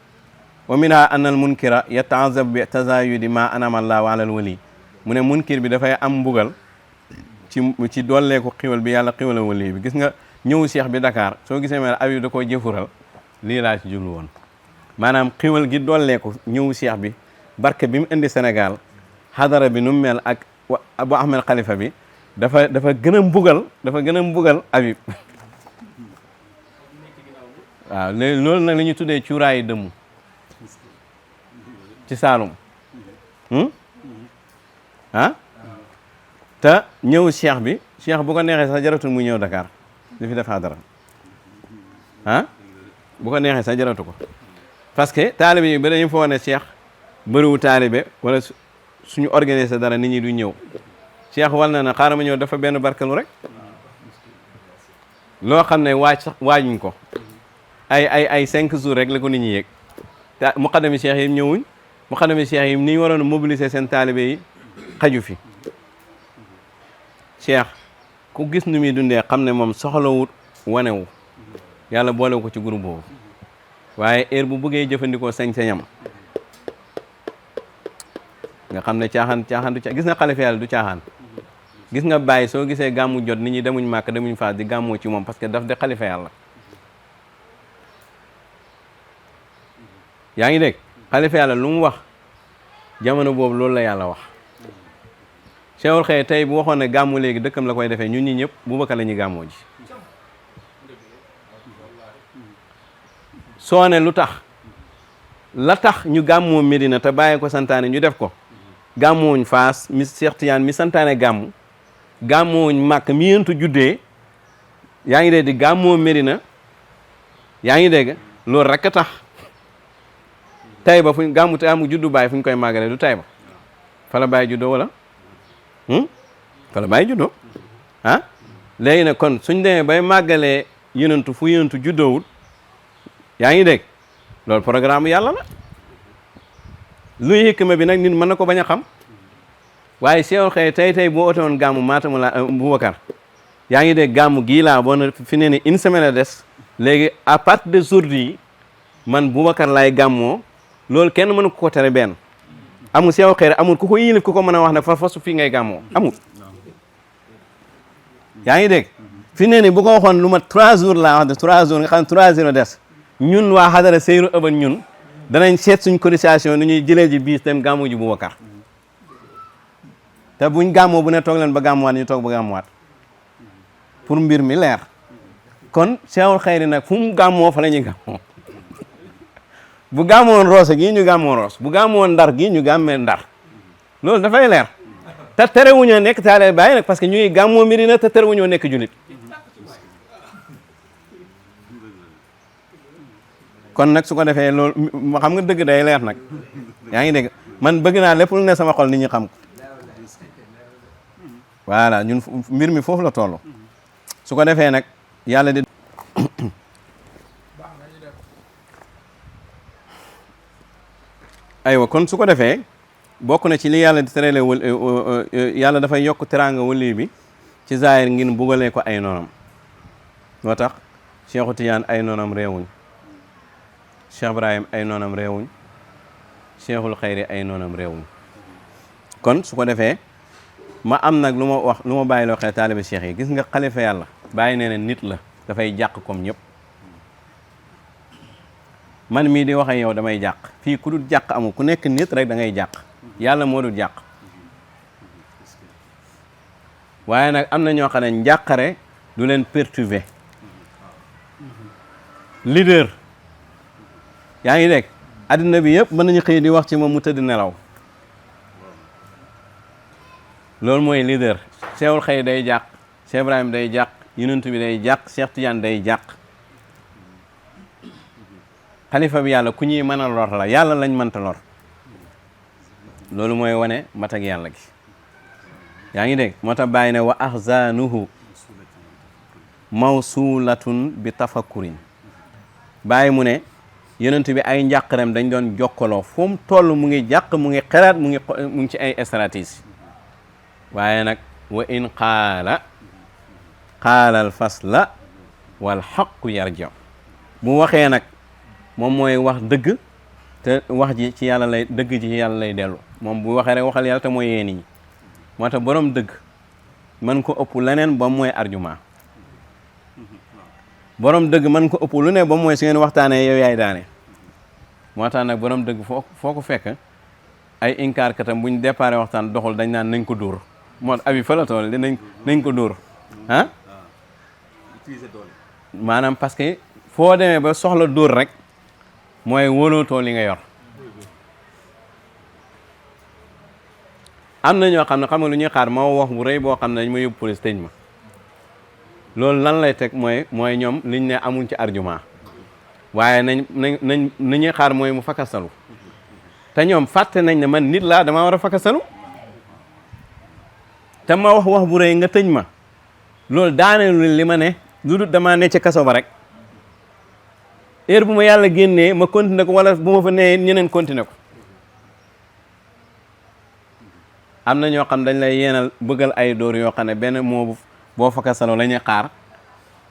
wa minha anna al munkira yataazab bi tazayudi ma anama allahu ala al wali mu ne munkir bi dafay am mbugal ci dolleeku xiwal bi yàlla xiwal wali bi gis nga ñëw Cheikh bi Dakar soo gisee mel abi da koo jëfural lii laa ci jublu woon maanaam xiwal gi dolleeku ñëw Cheikh bi barke bi mu indi Sénégal xadara bi nu mu mel ak Abu Ahmed Khalifa bi dafa gën a mbugal Habib waaw léegi loolu nag la ñu tuddee cuuraayu dëmm ci Saalum ah te ñëw Cheikh bi Cheikh bu ko neexee sax jaratul mu ñëw Dakar di fi def xadara ah bu ko neexee sax jaratu ko parce que taalibe yi ba dañu foo ne Cheikh bëriwu taalibe wala suñu organiser dara nit ñi du ñëw Cheikh wal na xaaral ma ñëw dafa benn barkelu rek loo xam ne waajuñ ko ay 5 jours rek la ko nit ñi yëg te muqaddami Cheikh yi ñëwuñ muqaddami Cheikh yi ni ñu waroon a mobiliser seen taalibe yi xaju fi Cheikh ku gis nu muy dundee xam ne moom soxlawut wanewu yàlla boole ko ci groupe boobu waaye heure bu bëggee jëfandikoo sañ-sañam nga xam ne caaxaan du gis nga xalifa yàlla du caaxaan gis nga Baye soo gisee gàmmu jot nit ñi demuñ màkk demuñ faas di gàmmoo ci moom parce que daf de xalifa yàlla yaa ngi dégg xalifa yàlla lu mu wax jamono boobu loolu la yàlla wax Cheikhul xëy tey bu waxoon ne gàmmu léegi dëkkam la koy defee ñun ñi ñëpp Boubacar la ñuy gàmmoo ji soo ne lu tax la tax ñu gàmmoo Medina te bàyyi ko santaane ñu def ko gàmmooñ Faas mi Cheikh Tidiane mi santaane gàmmooñ Màkk mi yentu juddee yaa ngi dégg di gàmmoo Medina yaa ngi dégg loolu rek a tax Tayba fuñ gàmmu te amu juddu Baay fu ñu koy màggale du Tayba fa la Baay juddoo wala fa la bàyyi juddoo ah léegi nag kon suñ demee bay màggalee yonentu fu yonentu juddoowul yaa ngi dégg loolu programme yàlla la luy hikma bi nag nit mën na ko bañ a xam waaye seewul xëy tey boo oote woon gàmmu maatamu la Boubacar yaa ngi dégg gàmmu gii laa boo na fi ne ni une semaine a des léegi à partir de aujourd'hui yi man Boubacar laay gàmmoo loolu kenn mënu ko tere benn amul seewul xëy amul ku ko yilif ku ko mën a wax ne fa fasu fii ngay gàmmoo amul yaa ngi dégg fi ne ni bu ko waxoon lu ma 3 jours laa wax de 3 jours nga xam ne 3 jours a des ñun waa xadara Seyru Ëban ñun danañ seet suñ cotisation ni ñuy jëlee ji biis dem gàmmu ji Boubacar te buñ gàmmoo bu ne toog leen ba gàmmuwaat ñu toog ba gàmmuwaat pour mbir mi leer kon seewul xëy nag fu mu gàmmoo fa la ñuy gàmmoo bu gàmmoon roose gii ñu gàmmoo roos bu gàmmoon ndar gii ñu gàmmee ndar loolu dafay leer te terewuñoo nekk taale bàyyi nag parce que ñu ngi gàmmoo Medina te terewuñoo nekk julit kon nag su ko defee loolu xam nga dëgg day leer nag yaa ngi dégg man bëgg naa lépp lu ne sama xol nit ñi xam ko voilà ñun mbir mi foofu la toll su ko defee nag yàlla di aywa kon su ko defee bokk na ci li yàlla di terale yàlla dafay yokk teraanga wali bi ci zaahir ngir bugalee ko ay noonam moo tax Cheikhu Tidiane ay noonam réewuñ Cheikh Ibrahim ay noonam réewuñ Cheikhul Xayri ay noonam réewuñ kon su ko defee ma am nag lu ma wax lu ma bàyyi loo xee taalibe cheikh yi gis nga xalifa yàlla bàyyi nee na nit la dafay jàq comme ñëpp man mii di wax ak yow damay jàq fii ku dul jàq amul ku nekk nit rek da ngay jàq yàlla moo dul jàq waaye nag am na ñoo xam ne njàqare du leen perturber leader yaa ngi dégg addina bi yëpp mën nañu xëy di wax ci moom mu tëdd nelaw loolu mooy leader Cheikhul Xayri day jàq Cheikh Ibrahim day jàq Yonent bi day jàq Cheikh Tidiane day jàq xalifa bi yàlla ku ñuy mën a lor la yàlla lañ mënta lor loolu mooy wane mat ak yàlla gi yaa ngi dégg moo tax bàyyi ne wa ahzanuhu mawsulatun bi tafakkurin bàyyi mu ne Yonent bi ay njàqarem dañ doon jokkaloo fu mu toll mu ngi jàq mu ngi xalaat mu ngi ci ay stratégie waaye nag wa in qaala al fasla wal xaqu yarja bu waxee nag moom mooy wax dëgg te wax ji ci yàlla lay dëgg ji ci yàlla lay dellu moom bu waxee rek waxal yàlla te mooy yéen yi moo tax borom dëgg mën ko ëpp leneen ba mooy argument borom dëgg mën ko ëpp lu ne ba mooy su ngeen waxtaanee yow yaay daane moo tax nag borom dëgg foo ko fekk ay inkaar katam buñ déparé waxtaan doxul dañ naan nañ ko dóor moo abi fa la tool di nañ ko dóor ah maanaam parce que foo demee ba soxla dóor rek mooy wóolootoo li nga yor am na ñoo xam ne xam nga lu ñuy xaar moo wax bu rëy boo xam ne dañ ma yóbbu police tëj ma loolu lan lay teg mooy ñoom liñ ne amuñ ci argument waaye nañ ñuy xaar mooy mu fakkasalu te ñoom fàtte nañ ne man nit laa damaa war a fakkasalu te ma wax bu rëy nga tëj ma loolu daaneelu li ma ne lu dul damaa ne ci kaso ba rek heure bu ma yàlla génnee ma continuer ko wala bu ma fa nee ñeneen continuer ko am na ñoo xam dañ lay yeenal bëggal ay dóor yoo xam ne benn moo boo fakkasaloo la ñuy xaar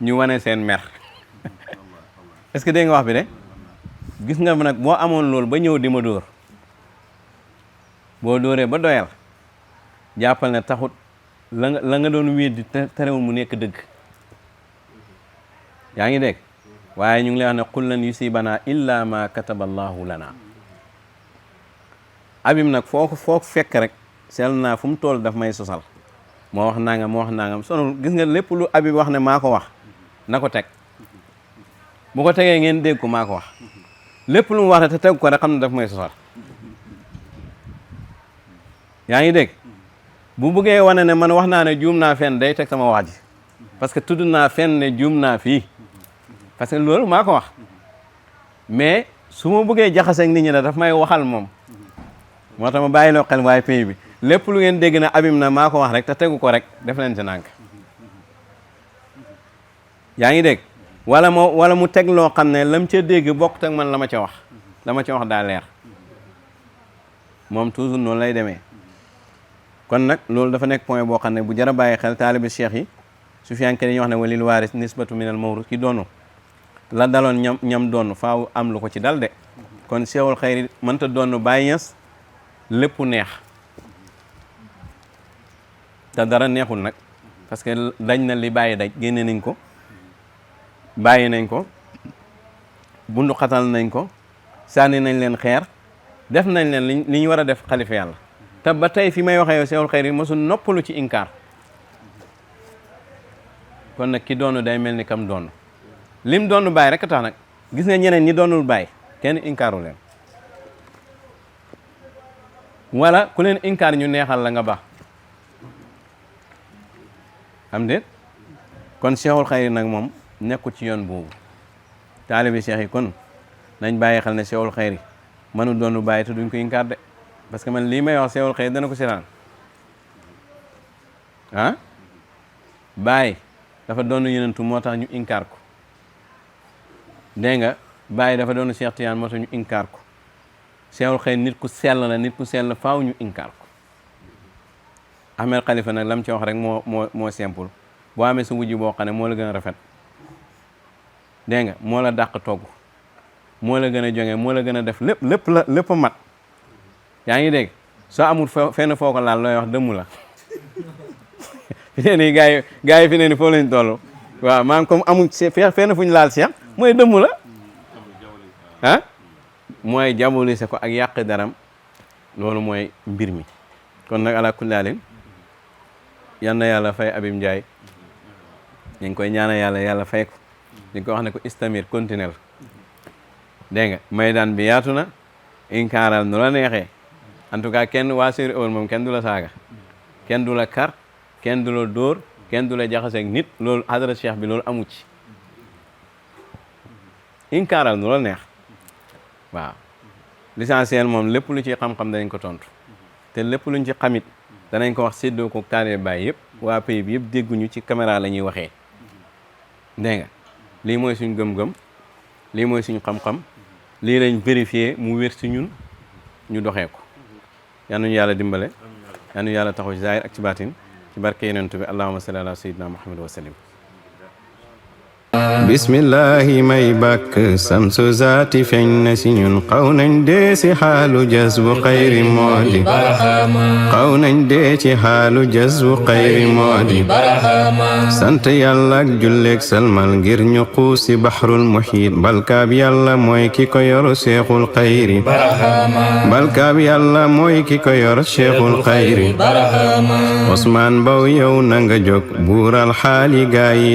ñu wane seen mer est-ce que dégg nga wax bi de gis nga nag boo amoon loolu ba ñëw di ma dóor boo dóoree ba doyal jàppal ne taxut la nga doon wéet di terewul mu nekk dëgg yaa ngi dégg waaye ñu ngi lay wax ne qul lan yusibana illa ma kataba allahu lana abim nag foo ko fekk rek seel naa fu mu toll daf may sosal moo wax nangam sonul gis nga lépp lu abib wax ne maa ko wax na ko teg bu ko tegee ngeen dégg ko maa ko wax lépp lu mu wax te teg ko rek xam ne daf may sosal yaa ngi dégg bu bëggee wane ne man wax naa ne juum naa fenn day teg sama wax ji parce que tudd naa fenn ne juum naa fii parce que loolu maa ko wax mais su ma bëggee jaxaseeg nit ñi ne daf may waxal moom moo tax ma bàyyi loo xel waaye pays bi lépp lu ngeen dégg na abim na maa ko wax rek te tegu ko rek def leen ci nànk yaa ngi dégg wala mu teg loo xam ne lam ca dégg bokkut ak man la ma ca wax daa leer moom toujours noonu lay demee kon nag loolu dafa nekk point boo xam ne bu jar a bàyyi xel taalibi cheikh yi Sufyaan dañuy wax ne walil waaris nisbatu minal mawrus ki doonu la daloon ñam doon faaw am lu ko ci dal de kon Cheikhul Xayri mënta doon Baay Ñas lépp neex te dara neexul nag parce que dañ na li bàyyi daj génne nañ ko bàyyi nañ ko bundu xatal nañ ko sànni nañ leen xeer def nañ leen li ñu war a def xalifa yàlla te ba tey fi may waxee yow Cheikhul Xayri mosul noppalu ci inkaar kon nag ki doonu day mel ni kam doonu lim doonu bàyyi rek tax nag gis nga ñeneen ñi doonul bàyyi kenn inkaaru leen wala ku leen inkaar ñu neexal la nga baax am déet kon Cheikhul Xayri nag moom nekkul ci yoon boobu taalibi cheikh yi kon nañ bàyyi xel ne Cheikhul Xayri mënu doonu bàyyi te duñ ko inkaar de parce que man lii may wax Cheikhul Xayri dana ko siraan bàyyi dafa doonu yenentu moo tax ñu inkaar ko dégg nga bàyyi dafa doonu Cheikh Tidiane moo tax ñu inkaar ko Cheikhul Xayri nit ku sell la nit ku sell faaw ñu inkaar ko Ahmed Khalifa nag lam ci wax rek moo simple boo amee sa wujj boo xam ne moo la gën a rafet dégg nga moo la dàq togg moo la gën a jonge moo la gën a def lépp mat yaa ngi dégg soo amul fenn foo ko laal looy wax dëmm la fi ne nii gars yi fi ne nii foofu lañ toll waaw maanaam comme amul fenn fu ñu laal Cheikh mooy dëmm la mooy jabolise ko ak yàq daram loolu mooy mbir mi kon nag ala kulli haalin yal na yàlla fay Abim Ndiaye ñu ngi koy ñaanal yàlla fay ko di ko wax ne ko istamir continuel dégg nga maydaan bi yaatu na inkaaral nu la neexee en tout cas kenn waa Série Eul moom kenn du la saaga kenn du la kar kenn du la dóor kenn du la jaxaseeg nit loolu hadara cheikh bi loolu amu ci inkaaral nu la neex waaw l'essentiel moom lépp lu ci xam-xam danañ ko tontu te lépp luñ ci xamit danañ ko wax séddoo ko taalibe Baay yëpp waa pays bi yëpp dégguñu ci caméra la ñuy waxee dégg nga lii mooy suñ gëm-gëm lii mooy suñ xam-xam lii lañ vérifié mu wér ci ñun ñu doxee ko yal nañu yàlla dimbale yal nañu yàlla taxaw ci zaahir ak ci baatin ci barke yonent bi allahumma salli ala sayyidina muhammad wa sallim bismillahi may bàkk samsu zaati feeñ na si ñun xaw nañ dee si xaalu jazbu xayri moodi xaw nañ dee ci xaalu jazbu xayri moodi sant yàlla ak julleeg salmal ngir ñu xuus si baxrul muhiit balkaab yàlla mooy ki ko yor seexul xayri balkaab yàlla mooy ki ko yor seexul xayri Osmaan Mbow yow na nga jóg buural xaali gaay yi